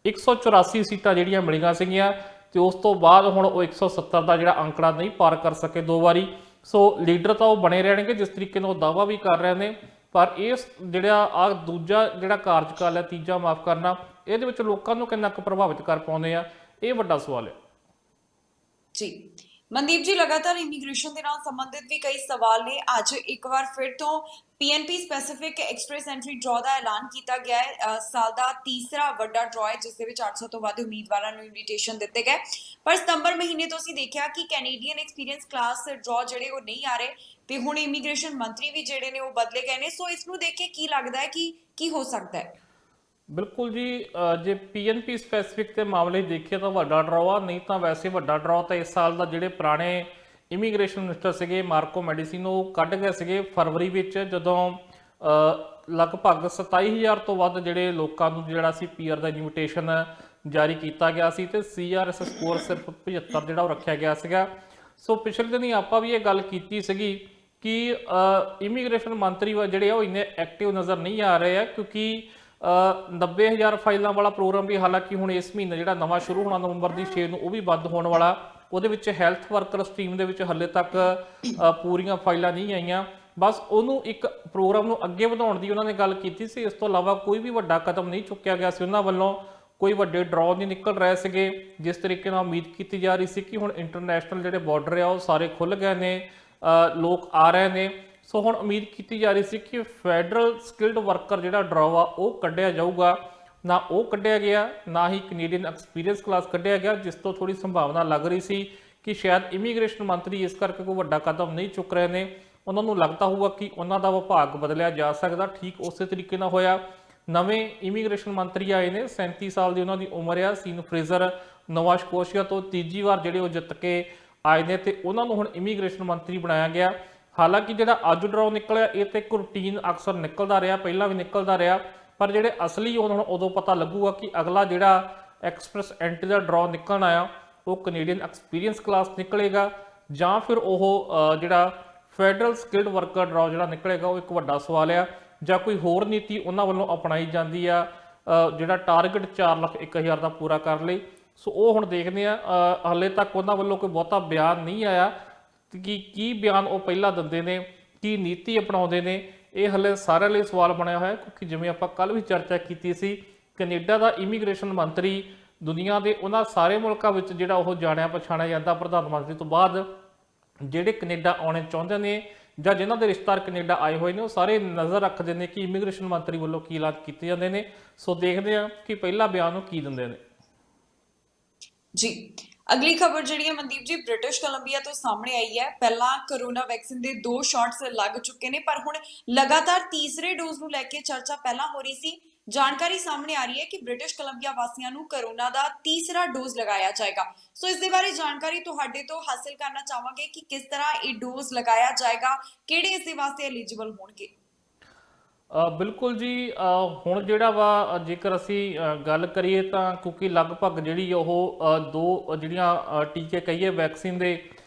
184 ਸੀਟਾਂ ਜਿਹੜੀਆਂ ਮਿਲੀਆਂ ਸੀਗੀਆਂ ਤੇ ਉਸ ਤੋਂ ਬਾਅਦ ਹੁਣ ਉਹ 170 ਦਾ ਜਿਹੜਾ ਅੰਕੜਾ ਨਹੀਂ ਪਾਰ ਕਰ ਸਕੇ 2 ਵਾਰੀ। ਸੋ ਲੀਡਰ ਤਾਂ ਉਹ ਬਣੇ ਰਹਿਣਗੇ ਜਿਸ ਤਰੀਕੇ ਨਾਲ ਉਹ ਦਾਅਵਾ ਵੀ ਕਰ ਰਹੇ ਨੇ। ਪਰ ਇਸ ਜਿਹੜਾ ਦੂਜਾ ਜਿਹੜਾ ਕਾਰਜਕਾਲ ਹੈ, ਤੀਜਾ ਮਾਫ ਕਰਨਾ, ਇਹਦੇ ਵਿੱਚ ਲੋਕਾਂ ਨੂੰ ਕਿੰਨਾ ਕੁ ਪ੍ਰਭਾਵਿਤ ਕਰ ਪਾਉਂਦੇ ਆ, ਇਹ ਵੱਡਾ ਸਵਾਲ ਹੈ ਜੀ। ਮਨਦੀਪ ਜੀ, ਲਗਾਤਾਰ ਇਮੀਗ੍ਰੇਸ਼ਨ ਦੇ ਨਾਲ ਸੰਬੰਧਿਤ ਵੀ ਕਈ ਸਵਾਲ ਨੇ। ਅੱਜ ਇੱਕ ਵਾਰ ਫਿਰ ਤੋਂ PNP specific express entry draw ਦਾ ਐਲਾਨ ਕੀਤਾ ਗਿਆ ਹੈ। ਸਾਲ ਦਾ ਤੀਸਰਾ ਵੱਡਾ ਡਰਾਅ ਹੈ ਜਿਸ ਦੇ ਵਿੱਚ 800 ਤੋਂ ਵੱਧ ਉਮੀਦਵਾਰਾਂ ਨੂੰ ਇਨਵੀਟੇਸ਼ਨ ਦਿੱਤੇ ਗਏ। ਪਰ ਸਤੰਬਰ ਮਹੀਨੇ ਤੋਂ ਅਸੀਂ ਦੇਖਿਆ ਕਿ ਕੈਨੇਡੀਅਨ ਐਕਸਪੀਰੀਅੰਸ ਕਲਾਸ ਡਰਾਅ ਜਿਹੜੇ ਉਹ ਨਹੀਂ ਆ ਰਹੇ ਤੇ ਹੁਣ ਇਮੀਗ੍ਰੇਸ਼ਨ ਮੰਤਰੀ ਵੀ ਜਿਹੜੇ ਨੇ ਉਹ ਬਦਲੇ ਗਏ ਨੇ। ਸੋ ਇਸ ਨੂੰ ਦੇਖ ਕੇ ਕੀ ਲੱਗਦਾ ਹੈ ਕਿ ਕੀ ਹੋ ਸਕਦਾ ਹੈ? ਬਿਲਕੁਲ ਜੀ, ਜੇ ਪੀਐਨਪੀ ਸਪੈਸੀਫਿਕ ਦੇ ਮਾਮਲੇ ਦੇਖੀਏ ਤਾਂ ਵੱਡਾ ਡਰਾਅ ਆ, ਨਹੀਂ ਤਾਂ ਵੈਸੇ ਵੱਡਾ ਡਰਾਅ ਤਾਂ ਇਸ ਸਾਲ ਦਾ ਜਿਹੜੇ ਪੁਰਾਣੇ ਇਮੀਗ੍ਰੇਸ਼ਨ ਮਿਨਿਸਟਰ ਸੀਗੇ ਮਾਰਕੋ ਮੈਡੀਸਿਨ ਉਹ ਕੱਢ ਗਏ ਸੀਗੇ ਫਰਵਰੀ ਵਿੱਚ, ਜਦੋਂ ਲਗਭਗ 27,000 ਤੋਂ ਵੱਧ ਜਿਹੜੇ ਲੋਕਾਂ ਨੂੰ ਜਿਹੜਾ ਸੀ ਪੀਆਰ ਦਾ ਇਨਵੀਟੇਸ਼ਨ ਜਾਰੀ ਕੀਤਾ ਗਿਆ ਸੀ ਤੇ ਸੀਆਰਐਸ ਸਕੋਰ ਸਿਰਫ 75 ਜਿਹੜਾ ਉਹ ਰੱਖਿਆ ਗਿਆ ਸੀਗਾ। ਸੋ ਪਿਛਲੇ ਦਿਨੀ ਆਪਾਂ ਵੀ ਇਹ ਗੱਲ ਕੀਤੀ ਸੀਗੀ ਕਿ ਇਮੀਗ੍ਰੇਸ਼ਨ ਮੰਤਰੀ ਜਿਹੜੇ ਆ ਉਹ ਇੰਨੇ ਐਕਟਿਵ ਨਜ਼ਰ ਨਹੀਂ ਆ ਰਹੇ ਆ, ਕਿਉਂਕਿ 90,000 ਫਾਈਲਾਂ ਵਾਲਾ ਪ੍ਰੋਗਰਾਮ ਵੀ ਹਾਲਾਂਕਿ ਹੁਣ ਇਸ ਮਹੀਨੇ ਜਿਹੜਾ ਨਵਾਂ ਸ਼ੁਰੂ ਹੋਣਾ ਨਵੰਬਰ ਦੀ 6 ਨੂੰ ਉਹ ਵੀ ਬੰਦ ਹੋਣ ਵਾਲਾ। ਉਹਦੇ ਵਿੱਚ ਹੈਲਥ ਵਰਕਰ ਸਟਰੀਮ ਦੇ ਵਿੱਚ ਹਾਲੇ ਤੱਕ ਪੂਰੀਆਂ ਫਾਈਲਾਂ ਨਹੀਂ ਆਈਆਂ। ਬਸ ਉਹਨੂੰ ਇੱਕ ਪ੍ਰੋਗਰਾਮ ਨੂੰ ਅੱਗੇ ਵਧਾਉਣ ਦੀ ਉਹਨਾਂ ਨੇ ਗੱਲ ਕੀਤੀ ਸੀ। ਇਸ ਤੋਂ ਇਲਾਵਾ ਕੋਈ ਵੀ ਵੱਡਾ ਕਦਮ ਨਹੀਂ ਚੁੱਕਿਆ ਗਿਆ ਸੀ ਉਹਨਾਂ ਵੱਲੋਂ, ਕੋਈ ਵੱਡੇ ਡਰਾਅ ਨਹੀਂ ਨਿਕਲ ਰਹੇ ਸੀਗੇ ਜਿਸ ਤਰੀਕੇ ਨਾਲ ਉਮੀਦ ਕੀਤੀ ਜਾ ਰਹੀ ਸੀ ਕਿ ਹੁਣ ਇੰਟਰਨੈਸ਼ਨਲ ਜਿਹੜੇ ਬਾਰਡਰ ਆ ਉਹ ਸਾਰੇ ਖੁੱਲ ਗਏ ਨੇ, ਲੋਕ ਆ ਰਹੇ ਨੇ। ਸੋ ਹੁਣ ਉਮੀਦ ਕੀਤੀ ਜਾ ਰਹੀ ਸੀ ਕਿ ਫੈਡਰਲ ਸਕਿਲਡ ਵਰਕਰ ਜਿਹੜਾ ਡਰਾਅ ਆ ਉਹ ਕੱਢਿਆ ਜਾਊਗਾ, ਨਾ ਉਹ ਕੱਢਿਆ ਗਿਆ, ਨਾ ਹੀ ਕੈਨੇਡੀਅਨ ਐਕਸਪੀਰੀਅੰਸ ਕਲਾਸ ਕੱਢਿਆ ਗਿਆ, ਜਿਸ ਤੋਂ ਥੋੜੀ ਸੰਭਾਵਨਾ ਲੱਗ ਰਹੀ ਸੀ ਕਿ ਸ਼ਾਇਦ ਇਮੀਗ੍ਰੇਸ਼ਨ ਮੰਤਰੀ ਇਸ ਕਰਕੇ ਕੋਈ ਵੱਡਾ ਕਦਮ ਨਹੀਂ ਚੁੱਕ ਰਹੇ ਨੇ। ਉਹਨਾਂ ਨੂੰ ਲੱਗਦਾ ਹੋਊਗਾ ਕਿ ਉਹਨਾਂ ਦਾ ਵਿਭਾਗ ਬਦਲਿਆ ਜਾ ਸਕਦਾ। ਠੀਕ ਉਸੇ ਤਰੀਕੇ ਨਾਲ ਹੋਇਆ। ਨਵੇਂ ਇਮੀਗ੍ਰੇਸ਼ਨ ਮੰਤਰੀ ਆਏ ਨੇ, 37 ਸਾਲ ਦੀ ਉਹਨਾਂ ਦੀ ਉਮਰ ਆ, ਸੀਨ ਫਰੇਜ਼ਰ ਨਵਾਂ ਸਕੋਸ਼ੀਆ ਤੋਂ ਤੀਜੀ ਵਾਰ ਜਿਹੜੇ ਉਹ ਜਿੱਤ ਕੇ ਆਏ ਨੇ ਤੇ ਉਹਨਾਂ ਨੂੰ ਹੁਣ ਇਮੀਗ੍ਰੇਸ਼ਨ ਮੰਤਰੀ ਬਣਾਇਆ ਗਿਆ। ਹਾਲਾਂਕਿ ਜਿਹੜਾ ਅੱਜ ਡਰਾਅ ਨਿਕਲਿਆ ਇਹ ਤੇ ਇੱਕ ਰੂਟੀਨ ਅਕਸਰ ਨਿਕਲਦਾ ਰਿਹਾ, ਪਹਿਲਾਂ ਵੀ ਨਿਕਲਦਾ ਰਿਹਾ, ਪਰ ਜਿਹੜੇ ਅਸਲੀ ਹੁਣ ਉਦੋਂ ਪਤਾ ਲੱਗੂਗਾ ਕਿ ਅਗਲਾ ਜਿਹੜਾ ਐਕਸਪ੍ਰੈਸ ਐਂਟਰੀ ਦਾ ਡਰਾਅ ਨਿਕਲਣਾ ਆ ਉਹ ਕੈਨੇਡੀਅਨ ਐਕਸਪੀਰੀਅੰਸ ਕਲਾਸ ਨਿਕਲੇਗਾ ਜਾਂ ਫਿਰ ਉਹ ਜਿਹੜਾ ਫੈਡਰਲ ਸਕਿਲਡ ਵਰਕਰ ਡਰਾਅ ਜਿਹੜਾ ਨਿਕਲੇਗਾ। ਉਹ ਇੱਕ ਵੱਡਾ ਸਵਾਲ ਆ, ਜਾਂ ਕੋਈ ਹੋਰ ਨੀਤੀ ਉਹਨਾਂ ਵੱਲੋਂ ਅਪਣਾਈ ਜਾਂਦੀ ਆ ਜਿਹੜਾ ਟਾਰਗੇਟ 4,01,000 ਦਾ ਪੂਰਾ ਕਰਨ ਲਈ। ਸੋ ਉਹ ਹੁਣ ਦੇਖਦੇ ਆ। ਹਾਲੇ ਤੱਕ ਉਹਨਾਂ ਵੱਲੋਂ ਕੋਈ ਬਹੁਤਾ ਬਿਆਨ ਨਹੀਂ ਆਇਆ ਕਿ ਕੀ ਬਿਆਨ ਉਹ ਪਹਿਲਾਂ ਦਿੰਦੇ ਨੇ, ਕੀ ਨੀਤੀ ਅਪਣਾਉਂਦੇ ਨੇ। ਇਹ ਹਲੇ ਸਾਰਿਆਂ ਲਈ ਸਵਾਲ ਬਣਿਆ ਹੋਇਆ, ਕਿਉਂਕਿ ਜਿਵੇਂ ਆਪਾਂ ਕੱਲ ਵੀ ਚਰਚਾ ਕੀਤੀ ਸੀ, ਕੈਨੇਡਾ ਦਾ ਇਮੀਗ੍ਰੇਸ਼ਨ ਮੰਤਰੀ ਦੁਨੀਆ ਦੇ ਉਹਨਾਂ ਸਾਰੇ ਮੁਲਕਾਂ ਵਿੱਚ ਜਿਹੜਾ ਉਹ ਜਾਣਿਆ ਪਛਾਣਿਆ ਜਾਂਦਾ ਪ੍ਰਧਾਨ ਮੰਤਰੀ ਤੋਂ ਬਾਅਦ। ਜਿਹੜੇ ਕੈਨੇਡਾ ਆਉਣੇ ਚਾਹੁੰਦੇ ਨੇ ਜਾਂ ਜਿਨ੍ਹਾਂ ਦੇ ਰਿਸ਼ਤੇਦਾਰ ਕੈਨੇਡਾ ਆਏ ਹੋਏ ਨੇ ਉਹ ਸਾਰੇ ਨਜ਼ਰ ਰੱਖਦੇ ਨੇ ਕਿ ਇਮੀਗ੍ਰੇਸ਼ਨ ਮੰਤਰੀ ਵੱਲੋਂ ਕੀ ਐਲਾਨ ਕੀਤੇ ਜਾਂਦੇ ਨੇ। ਸੋ ਦੇਖਦੇ ਆ ਕਿ ਪਹਿਲਾ ਬਿਆਨ ਉਹ ਕੀ ਦਿੰਦੇ ਨੇ ਜੀ। ਅਗਲੀ ਖਬਰ ਜਿਹੜੀ ਹੈ ਮਨਦੀਪ ਜੀ, ਬ੍ਰਿਟਿਸ਼ ਕੋਲੰਬੀਆ ਤੋਂ ਸਾਹਮਣੇ ਆਈ ਹੈ। ਪਹਿਲਾਂ ਕੋਰੋਨਾ ਵੈਕਸੀਨ ਦੇ 2 ਸ਼ਾਟਸ ਲੱਗ ਚੁੱਕੇ ਨੇ, ਪਰ ਹੁਣ ਲਗਾਤਾਰ ਤੀਸਰੇ ਡੋਜ਼ ਨੂੰ ਲੈ ਕੇ ਚਰਚਾ ਪਹਿਲਾਂ ਹੋ ਰਹੀ ਸੀ। ਜਾਣਕਾਰੀ ਸਾਹਮਣੇ ਆ ਰਹੀ ਹੈ ਕਿ ਬ੍ਰਿਟਿਸ਼ ਕੋਲੰਬੀਆ ਵਾਸੀਆਂ ਨੂੰ ਕੋਰੋਨਾ ਦਾ ਤੀਸਰਾ ਡੋਜ਼ ਲਗਾਇਆ ਜਾਏਗਾ। ਸੋ ਇਸ ਦੇ ਬਾਰੇ ਜਾਣਕਾਰੀ ਤੁਹਾਡੇ ਤੋਂ ਹਾਸਲ ਕਰਨਾ ਚਾਹਾਂਗੇ ਕਿ ਕਿਸ ਤਰ੍ਹਾਂ ਇਹ ਡੋਜ਼ ਲਗਾਇਆ ਜਾਏਗਾ, ਕਿਹੜੇ ਇਸ ਦੇ ਵਾਸਤੇ ਐਲੀਜੀਬਲ ਹੋਣਗੇ। ਬਿਲਕੁਲ ਜੀ, ਹੁਣ ਜਿਹੜਾ ਵਾ ਜੇਕਰ ਅਸੀਂ ਗੱਲ ਕਰੀਏ ਤਾਂ ਕਿਉਂਕਿ ਲਗਭਗ ਜਿਹੜੀ ਉਹ 2 ਜਿਹੜੀਆਂ ਟੀਕੇ ਕਹੀਏ ਵੈਕਸੀਨ ਦੇ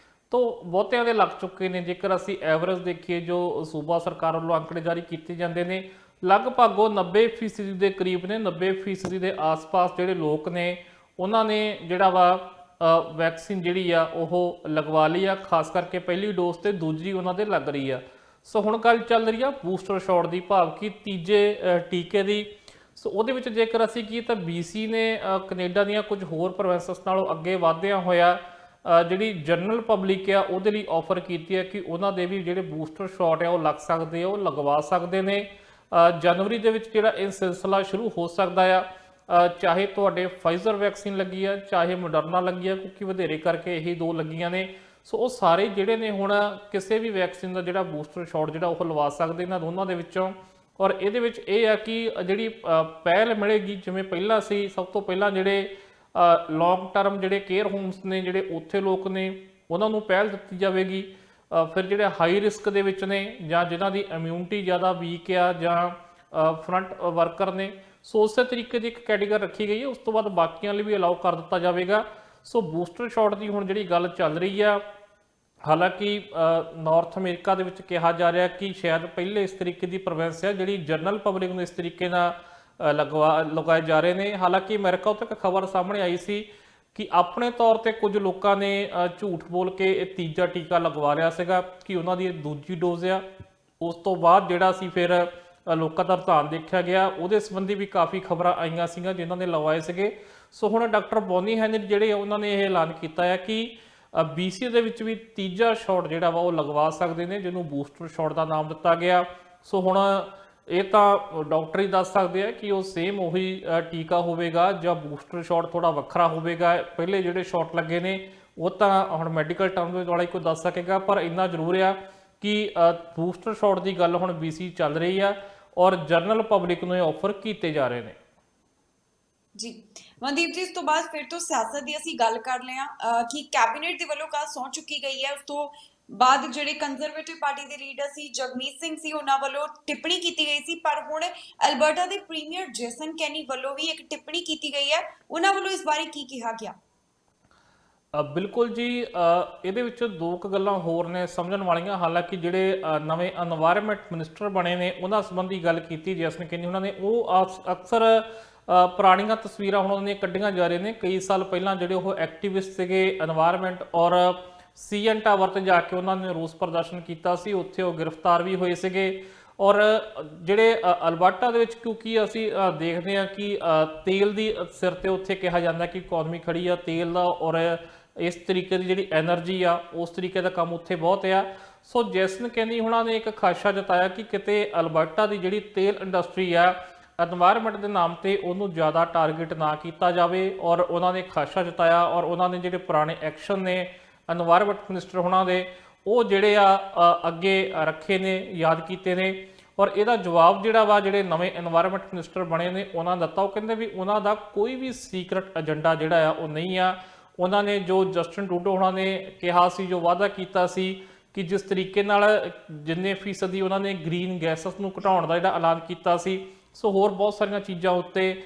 ਤੋਂ ਬਹੁਤਿਆਂ ਦੇ ਲੱਗ ਚੁੱਕੇ ਨੇ। ਜੇਕਰ ਅਸੀਂ ਐਵਰੇਜ ਦੇਖੀਏ ਜੋ ਸੂਬਾ ਸਰਕਾਰ ਵੱਲੋਂ ਅੰਕੜੇ ਜਾਰੀ ਕੀਤੇ ਜਾਂਦੇ ਨੇ, ਲਗਭਗ ਉਹ 90% ਦੇ ਕਰੀਬ ਨੇ। 90% ਦੇ ਆਸ-ਪਾਸ ਜਿਹੜੇ ਲੋਕ ਨੇ ਉਹਨਾਂ ਨੇ ਜਿਹੜਾ ਵਾ ਵੈਕਸੀਨ ਜਿਹੜੀ ਆ ਉਹ ਲਗਵਾ ਲਈ ਆ, ਖਾਸ ਕਰਕੇ ਪਹਿਲੀ ਡੋਜ਼ ਤੇ ਦੂਜੀ ਉਹਨਾਂ ਦੇ ਲੱਗ ਰਹੀ ਆ। ਸੋ ਹੁਣ ਗੱਲ ਚੱਲ ਰਹੀ ਆ ਬੂਸਟਰ ਸ਼ਾਟ ਦੀ, ਭਾਵ ਕਿ ਤੀਜੇ ਟੀਕੇ ਦੀ। ਸੋ ਉਹਦੇ ਵਿੱਚ ਜੇਕਰ ਅਸੀਂ ਕੀ ਤਾਂ BC ਨੇ ਕੈਨੇਡਾ ਦੀਆਂ ਕੁਝ ਹੋਰ ਪ੍ਰੋਵਿੰਸਸ ਨਾਲੋਂ ਅੱਗੇ ਵਧਦਿਆਂ ਹੋਇਆ ਜਿਹੜੀ ਜਨਰਲ ਪਬਲਿਕ ਆ ਉਹਦੇ ਲਈ ਆਫਰ ਕੀਤੀ ਹੈ ਕਿ ਉਹਨਾਂ ਦੇ ਵੀ ਜਿਹੜੇ ਬੂਸਟਰ ਸ਼ਾਟ ਆ ਉਹ ਲੱਗ ਸਕਦੇ ਆ, ਉਹ ਲਗਵਾ ਸਕਦੇ ਨੇ। ਜਨਵਰੀ ਦੇ ਵਿੱਚ ਜਿਹੜਾ ਇਹ ਸਿਲਸਿਲਾ ਸ਼ੁਰੂ ਹੋ ਸਕਦਾ ਆ, ਚਾਹੇ ਤੁਹਾਡੇ ਫਾਈਜ਼ਰ ਵੈਕਸੀਨ ਲੱਗੀ ਆ ਚਾਹੇ ਮੋਡਰਨਾ ਲੱਗੀ ਆ, ਕਿਉਂਕਿ ਵਧੇਰੇ ਕਰਕੇ ਇਹੀ ਦੋ ਲੱਗੀਆਂ ਨੇ। ਸੋ ਉਹ ਸਾਰੇ ਜਿਹੜੇ ਨੇ ਹੁਣ ਕਿਸੇ ਵੀ ਵੈਕਸੀਨ ਦਾ ਜਿਹੜਾ ਬੂਸਟਰ ਸ਼ਾਟ ਜਿਹੜਾ ਉਹ ਲਵਾ ਸਕਦੇ ਇਹਨਾਂ ਦੋਨਾਂ ਦੇ ਵਿੱਚੋਂ। ਔਰ ਇਹਦੇ ਵਿੱਚ ਇਹ ਆ ਕਿ ਜਿਹੜੀ ਪਹਿਲ ਮਿਲੇਗੀ, ਜਿਵੇਂ ਪਹਿਲਾਂ ਸੀ ਸਭ ਤੋਂ ਪਹਿਲਾਂ ਜਿਹੜੇ ਲੌਂਗ ਟਰਮ ਜਿਹੜੇ ਕੇਅਰ ਹੋਮਸ ਨੇ, ਜਿਹੜੇ ਉੱਥੇ ਲੋਕ ਨੇ, ਉਹਨਾਂ ਨੂੰ ਪਹਿਲ ਦਿੱਤੀ ਜਾਵੇਗੀ। ਫਿਰ ਜਿਹੜੇ ਹਾਈ ਰਿਸਕ ਦੇ ਵਿੱਚ ਨੇ ਜਾਂ ਜਿਨ੍ਹਾਂ ਦੀ ਇਮਿਊਨਿਟੀ ਜ਼ਿਆਦਾ ਵੀਕ ਆ ਜਾਂ ਫਰੰਟ ਵਰਕਰ ਨੇ, ਸੋ ਉਸੇ ਤਰੀਕੇ ਦੀ ਇੱਕ ਕੈਟੇਗਰੀ ਰੱਖੀ ਗਈ ਹੈ। ਉਸ ਤੋਂ ਬਾਅਦ ਬਾਕੀਆਂ ਲਈ ਵੀ ਅਲਾਉ ਕਰ ਦਿੱਤਾ ਜਾਵੇਗਾ। ਸੋ ਬੂਸਟਰ ਸ਼ਾਟ ਦੀ ਹੁਣ ਜਿਹੜੀ ਗੱਲ ਚੱਲ ਰਹੀ ਆ, ਹਾਲਾਂਕਿ ਨਾਰਥ ਅਮਰੀਕਾ ਦੇ ਵਿੱਚ ਕਿਹਾ ਜਾ ਰਿਹਾ ਕਿ ਸ਼ਾਇਦ ਪਹਿਲੇ ਇਸ ਤਰੀਕੇ ਦੀ ਪ੍ਰੋਵਿੰਸ ਹੈ ਜਿਹੜੀ ਜਨਰਲ ਪਬਲਿਕ ਨੂੰ ਇਸ ਤਰੀਕੇ ਨਾਲ ਲਗਾਏ ਜਾ ਰਹੇ ਨੇ। ਹਾਲਾਂਕਿ ਅਮਰੀਕਾ ਤੋਂ ਇੱਕ ਖਬਰ ਸਾਹਮਣੇ ਆਈ ਸੀ ਕਿ ਆਪਣੇ ਤੌਰ ਤੇ ਕੁਝ ਲੋਕਾਂ ਨੇ ਝੂਠ ਬੋਲ ਕੇ ਇਹ ਤੀਜਾ ਟੀਕਾ ਲਗਵਾ ਲਿਆ ਸੀਗਾ ਕਿ ਉਹਨਾਂ ਦੀ ਦੂਜੀ ਡੋਜ਼ ਆ। ਉਸ ਤੋਂ ਬਾਅਦ ਜਿਹੜਾ ਸੀ ਫਿਰ ਲੋਕਾਂ ਦਾ ਰੁਝਾਨ ਦੇਖਿਆ ਗਿਆ, ਉਹਦੇ ਸੰਬੰਧੀ ਵੀ ਕਾਫੀ ਖਬਰਾਂ ਆਈਆਂ ਸੀਗੀਆਂ ਜਿਨ੍ਹਾਂ ਨੇ ਲਗਵਾਏ ਸੀਗੇ। ਸੋ ਹੁਣ ਡਾਕਟਰ ਬੋਨੀ ਹੈਨਰੀ ਜਿਹੜੇ ਉਹਨਾਂ ਨੇ ਇਹ ਐਲਾਨ ਕੀਤਾ ਹੈ ਕਿ BC ਦੇ ਵਿੱਚ ਵੀ ਤੀਜਾ ਸ਼ਾਟ ਜਿਹੜਾ ਵਾ ਉਹ ਲਗਵਾ ਸਕਦੇ ਨੇ, ਜਿਹਨੂੰ ਬੂਸਟਰ ਸ਼ਾਟ ਦਾ ਨਾਮ ਦਿੱਤਾ ਗਿਆ। ਸੋ ਹੁਣ ਇਹ ਤਾਂ ਡਾਕਟਰ ਹੀ ਦੱਸ ਸਕਦੇ ਆ ਕਿ ਉਹ ਸੇਮ ਉਹੀ ਟੀਕਾ ਹੋਵੇਗਾ ਜਾਂ ਬੂਸਟਰ ਸ਼ਾਟ ਥੋੜਾ ਵੱਖਰਾ ਹੋਵੇਗਾ। ਪਹਿਲੇ ਜਿਹੜੇ ਸ਼ਾਟ ਲੱਗੇ ਨੇ ਉਹ ਤਾਂ ਹੁਣ ਮੈਡੀਕਲ ਟਰਮ ਵਾਲਾ ਹੀ ਕੋਈ ਦੱਸ ਸਕੇਗਾ, ਪਰ ਇੰਨਾ ਜ਼ਰੂਰ ਆ ਕਿ ਬੂਸਟਰ ਸ਼ਾਟ ਦੀ ਗੱਲ ਹੁਣ BC ਚੱਲ ਰਹੀ ਆ ਔਰ ਜਨਰਲ ਪਬਲਿਕ ਨੂੰ ਇਹ ਆਫਰ ਕੀਤੇ ਜਾ ਰਹੇ ਨੇ। ਜੀ ਮਨਦੀਪ ਜੀ, ਇਸ ਤੋਂ ਬਾਅਦ ਫਿਰ ਤੋਂ ਸਿਆਸਤ ਦੀ ਅਸੀਂ ਗੱਲ ਕਰ ਲਿਆ ਕਿ ਕੈਬਨਿਟ ਦੇ ਵੱਲੋਂ ਕੱਲ੍ਹ ਸਹੁੰ ਚੁੱਕੀ ਗਈ ਹੈ। ਉਸ ਤੋਂ ਬਾਅਦ ਜਿਹੜੇ ਕੰਜ਼ਰਵੇਟਿਵ ਪਾਰਟੀ ਦੇ ਲੀਡਰ ਸੀ ਜਗਮੀਤ ਸਿੰਘ ਸੀ, ਉਹਨਾਂ ਵੱਲੋਂ ਟਿੱਪਣੀ ਕੀਤੀ ਗਈ ਸੀ, ਪਰ ਹੁਣ ਅਲਬਰਟਾ ਦੇ ਪ੍ਰੀਮੀਅਰ ਜੇਸਨ ਕੈਨੀ ਵੱਲੋਂ ਵੀ ਇੱਕ ਟਿੱਪਣੀ ਕੀਤੀ ਗਈ ਹੈ। ਉਹਨਾਂ ਵੱਲੋਂ ਇਸ ਬਾਰੇ ਕੀ ਕਿਹਾ ਗਿਆ? ਬਿਲਕੁਲ ਜੀ, ਇਹਦੇ ਵਿੱਚ ਦੋ ਕੁ ਗੱਲਾਂ ਹੋਰ ਨੇ ਸਮਝਣ ਵਾਲੀਆਂ। ਹਾਲਾਂਕਿ ਜਿਹੜੇ ਨਵੇਂ এনवायरमेंट ਮਿਨਿਸਟਰ ਬਣੇ ਨੇ ਉਹਨਾਂ ਸੰਬੰਧੀ ਗੱਲ ਕੀਤੀ ਜੇਸਨ ਕੈਨੀ ਉਹਨਾਂ ਨੇ, ਉਹ ਅਕਸਰ ਪੁਰਾਣੀਆਂ ਤਸਵੀਰਾਂ ਹੁਣ ਉਹਨਾਂ ਦੀਆਂ ਕੱਢੀਆਂ ਜਾ ਰਹੀਆਂ ਨੇ। ਕਈ ਸਾਲ ਪਹਿਲਾਂ ਜਿਹੜੇ ਉਹ ਐਕਟਿਵਿਸਟ ਸੀਗੇ এনवायरमेंट ਔਰ CN ਟਾਵਰ ਤੇ ਜਾ ਕੇ ਉਹਨਾਂ ਨੇ ਰੋਸ ਪ੍ਰਦਰਸ਼ਨ ਕੀਤਾ ਸੀ, ਉੱਥੇ ਉਹ ਗ੍ਰਿਫਤਾਰ ਵੀ ਹੋਏ ਸੀਗੇ। ਔਰ ਜਿਹੜੇ ਅਲਬਰਟਾ ਦੇ ਵਿੱਚ ਕਿਉਂਕਿ ਅਸੀਂ ਦੇਖਦੇ ਹਾਂ ਕਿ ਤੇਲ ਦੀ ਸਿਰ ਤੇ ਉੱਥੇ ਕਿਹਾ ਜਾਂਦਾ ਕਿ ਇਕੋਨਮੀ ਖੜੀ ਆ ਤੇਲ ਦਾ, ਔਰ ਇਸ ਤਰੀਕੇ ਦੀ ਜਿਹੜੀ ਐਨਰਜੀ ਆ ਉਸ ਤਰੀਕੇ ਦਾ ਕੰਮ ਉੱਥੇ ਬਹੁਤ ਆ। ਸੋ ਜੇਸਨ ਕੈਨੀ ਹੁਣਾਂ ਨੇ ਇੱਕ ਖਾਸ਼ਾ ਜਤਾਇਆ ਕਿ ਕਿਤੇ ਅਲਬਰਟਾ ਦੀ ਜਿਹੜੀ ਤੇਲ ਇੰਡਸਟਰੀ ਆ এনवायरमेंट ਦੇ ਨਾਮ ਤੇ ਉਹਨੂੰ ਜ਼ਿਆਦਾ ਟਾਰਗੇਟ ਨਾ ਕੀਤਾ ਜਾਵੇ। ਔਰ ਉਹਨਾਂ ਨੇ ਖਾਸ਼ਾ ਜਤਾਇਆ ਔਰ ਉਹਨਾਂ ਨੇ ਜਿਹੜੇ ਪੁਰਾਣੇ ਐਕਸ਼ਨ ਨੇ এনवायरमेंट ਮਿਨਿਸਟਰ ਹੁਣਾਂ ਦੇ ਉਹ ਜਿਹੜੇ ਆ ਅੱਗੇ ਰੱਖੇ ਨੇ, ਯਾਦ ਕੀਤੇ ਨੇ। ਔਰ ਇਹਦਾ ਜਵਾਬ ਜਿਹੜਾ ਵਾ ਜਿਹੜੇ ਨਵੇਂ এনवायरमेंट ਮਿਨਿਸਟਰ ਬਣੇ ਨੇ ਉਹਨਾਂ ਦਿੱਤਾ। ਉਹ ਕਹਿੰਦੇ ਵੀ ਉਹਨਾਂ ਦਾ ਕੋਈ ਵੀ ਸੀਕ੍ਰੇਟ ਏਜੰਡਾ ਜਿਹੜਾ ਆ ਉਹ ਨਹੀਂ ਆ। ਉਹਨਾਂ ਨੇ ਜੋ ਜਸਟਿਨ ਟਰੂਡੋ ਉਹਨਾਂ ਨੇ ਕਿਹਾ ਸੀ, ਜੋ ਵਾਅਦਾ ਕੀਤਾ ਸੀ ਕਿ ਜਿਸ ਤਰੀਕੇ ਨਾਲ ਜਿੰਨੇ ਫੀਸਦੀ ਉਹਨਾਂ ਨੇ ਗ੍ਰੀਨ ਗੈਸਸ ਨੂੰ ਘਟਾਉਣ ਦਾ ਜਿਹੜਾ ਐਲਾਨ ਕੀਤਾ ਸੀ, ਸੋ ਹੋਰ ਬਹੁਤ ਸਾਰੀਆਂ ਚੀਜ਼ਾਂ ਉੱਤੇ,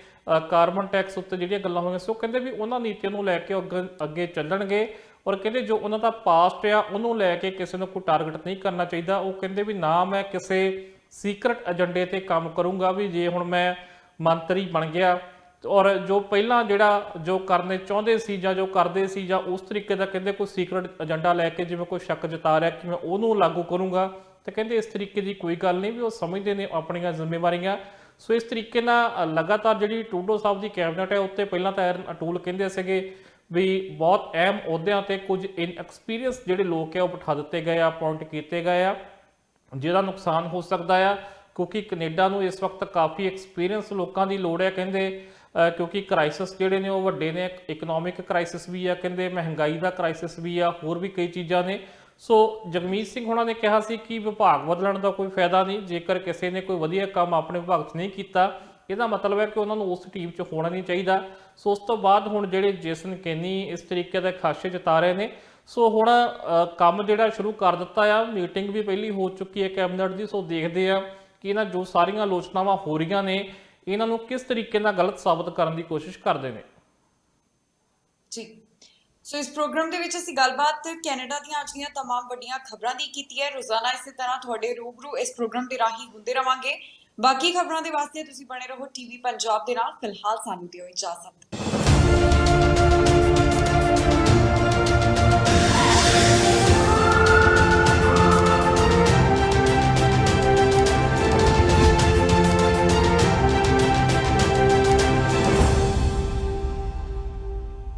ਕਾਰਬਨ ਟੈਕਸ ਉੱਤੇ ਜਿਹੜੀਆਂ ਗੱਲਾਂ ਹੋਈਆਂ ਸੀ, ਉਹ ਕਹਿੰਦੇ ਵੀ ਉਹਨਾਂ ਨੀਤੀਆਂ ਨੂੰ ਲੈ ਕੇ ਅੱਗੇ ਚੱਲਣਗੇ। ਔਰ ਕਹਿੰਦੇ ਜੋ ਉਹਨਾਂ ਦਾ ਪਾਸਟ ਆ ਉਹਨੂੰ ਲੈ ਕੇ ਕਿਸੇ ਨੂੰ ਕੋਈ ਟਾਰਗੇਟ ਨਹੀਂ ਕਰਨਾ ਚਾਹੀਦਾ। ਉਹ ਕਹਿੰਦੇ ਵੀ ਨਾ ਮੈਂ ਕਿਸੇ ਸੀਕ੍ਰੇਟ ਏਜੰਡੇ ਤੇ ਕੰਮ ਕਰੂੰਗਾ ਵੀ ਜੇ ਹੁਣ ਮੈਂ ਮੰਤਰੀ ਬਣ ਗਿਆ ਔਰ ਜੋ ਪਹਿਲਾਂ ਜਿਹੜਾ ਜੋ ਕਰਨੇ ਚਾਹੁੰਦੇ ਸੀ ਜਾਂ ਜੋ ਕਰਦੇ ਸੀ ਜਾਂ ਉਸ ਤਰੀਕੇ ਦਾ ਕਹਿੰਦੇ ਕੋਈ ਸੀਕ੍ਰੇਟ ਏਜੰਡਾ ਲੈ ਕੇ ਜਿਵੇਂ ਕੋਈ ਸ਼ੱਕ ਜਤਾ ਰਿਹਾ ਕਿ ਮੈਂ ਉਹਨੂੰ ਲਾਗੂ ਕਰੂੰਗਾ, ਤੇ ਕਹਿੰਦੇ ਇਸ ਤਰੀਕੇ ਦੀ ਕੋਈ ਗੱਲ ਨਹੀਂ, ਵੀ ਉਹ ਸਮਝਦੇ ਨੇ ਆਪਣੀਆਂ ਜ਼ਿੰਮੇਵਾਰੀਆਂ। ਸੋ ਇਸ ਤਰੀਕੇ ਨਾਲ ਲਗਾਤਾਰ ਜਿਹੜੀ ਟਰੂਡੋ ਸਾਹਿਬ ਦੀ ਕੈਬਨਿਟ ਹੈ ਉੱਤੇ ਪਹਿਲਾਂ ਤਾਂ ਐਰਨ ਅਟੂਲ ਕਹਿੰਦੇ ਸੀਗੇ ਵੀ ਬਹੁਤ ਅਹਿਮ ਅਹੁਦਿਆਂ ਤੇ ਕੁਝ ਇਨਐਕਸਪੀਰੀਅੰਸ ਜਿਹੜੇ ਲੋਕ ਆ ਉਹ ਬਿਠਾ ਦਿੱਤੇ ਗਏ ਆ, ਅਪਾਇੰਟ ਕੀਤੇ ਗਏ ਆ, ਜਿਹਦਾ ਨੁਕਸਾਨ ਹੋ ਸਕਦਾ ਆ ਕਿਉਂਕਿ ਕੈਨੇਡਾ ਨੂੰ ਇਸ ਵਕਤ ਕਾਫੀ ਐਕਸਪੀਰੀਅੰਸ ਲੋਕਾਂ ਦੀ ਲੋੜ ਹੈ। ਕਹਿੰਦੇ ਕਿਉਂਕਿ ਕ੍ਰਾਈਸਿਸ ਜਿਹੜੇ ਨੇ ਉਹ ਵੱਡੇ ਨੇ, ਇਕਨੋਮਿਕ ਕ੍ਰਾਈਸਿਸ ਵੀ ਆ, ਕਹਿੰਦੇ ਮਹਿੰਗਾਈ ਦਾ ਕ੍ਰਾਈਸਿਸ ਵੀ ਆ, ਹੋਰ ਵੀ ਕਈ ਚੀਜ਼ਾਂ ਨੇ। ਸੋ ਜਗਮੀਤ ਸਿੰਘ ਹੋਣਾ ਨੇ ਕਿਹਾ ਸੀ ਕਿ ਵਿਭਾਗ ਬਦਲਣ ਦਾ ਕੋਈ ਫਾਇਦਾ ਨਹੀਂ, ਜੇਕਰ ਕਿਸੇ ਨੇ ਕੋਈ ਵਧੀਆ ਕੰਮ ਆਪਣੇ ਵਿਭਾਗ 'ਚ ਨਹੀਂ ਕੀਤਾ ਇਹਦਾ ਮਤਲਬ ਹੈ ਕਿ ਉਹਨਾਂ ਨੂੰ ਉਸ ਟੀਮ 'ਚ ਹੋਣਾ ਨਹੀਂ ਚਾਹੀਦਾ। ਸੋ ਉਸ ਤੋਂ ਬਾਅਦ ਹੁਣ ਜਿਹੜੇ ਜੇਸਨ ਕੈਨੀ ਇਸ ਤਰੀਕੇ ਦੇ ਖਾਸ਼ੇ ਜਤਾ ਰਹੇ ਨੇ। ਸੋ ਹੁਣ ਕੰਮ ਜਿਹੜਾ ਸ਼ੁਰੂ ਕਰ ਦਿੱਤਾ ਆ, ਮੀਟਿੰਗ ਵੀ ਪਹਿਲੀ ਹੋ ਚੁੱਕੀ ਹੈ ਕੈਬਨਿਟ ਦੀ। ਸੋ ਦੇਖਦੇ ਆ ਕਿ ਇਹਨਾਂ ਜੋ ਸਾਰੀਆਂ ਆਲੋਚਨਾਵਾਂ ਹੋ ਰਹੀਆਂ ਨੇ ਇਹਨਾਂ ਨੂੰ ਕਿਸ ਤਰੀਕੇ ਨਾਲ ਗਲਤ ਸਾਬਤ ਕਰਨ ਦੀ ਕੋਸ਼ਿਸ਼ ਕਰਦੇ ਨੇ। ਜੀ, ਸੋ ਇਸ ਪ੍ਰੋਗਰਾਮ ਦੇ ਵਿੱਚ ਅਸੀਂ ਗੱਲਬਾਤ ਕੈਨੇਡਾ ਦੀਆਂ ਅੱਜ ਦੀਆਂ तमाम ਵੱਡੀਆਂ ਖਬਰਾਂ ਦੀ ਕੀਤੀ ਹੈ। ਰੋਜ਼ਾਨਾ ਇਸੇ ਤਰ੍ਹਾਂ ਤੁਹਾਡੇ ਰੂਬਰੂ ਇਸ ਪ੍ਰੋਗਰਾਮ ਦੇ ਰਾਹੀਂ ਹੁੰਦੇ ਰਵਾਂਗੇ। ਬਾਕੀ ਖਬਰਾਂ ਦੇ ਵਾਸਤੇ ਤੁਸੀਂ ਬਣੇ ਰਹੋ TV ਪੰਜਾਬ ਦੇ ਨਾਲ। ਫਿਲਹਾਲ ਸਾਨੂੰ ਦਿਓ ਇਜਾਜ਼ਤ।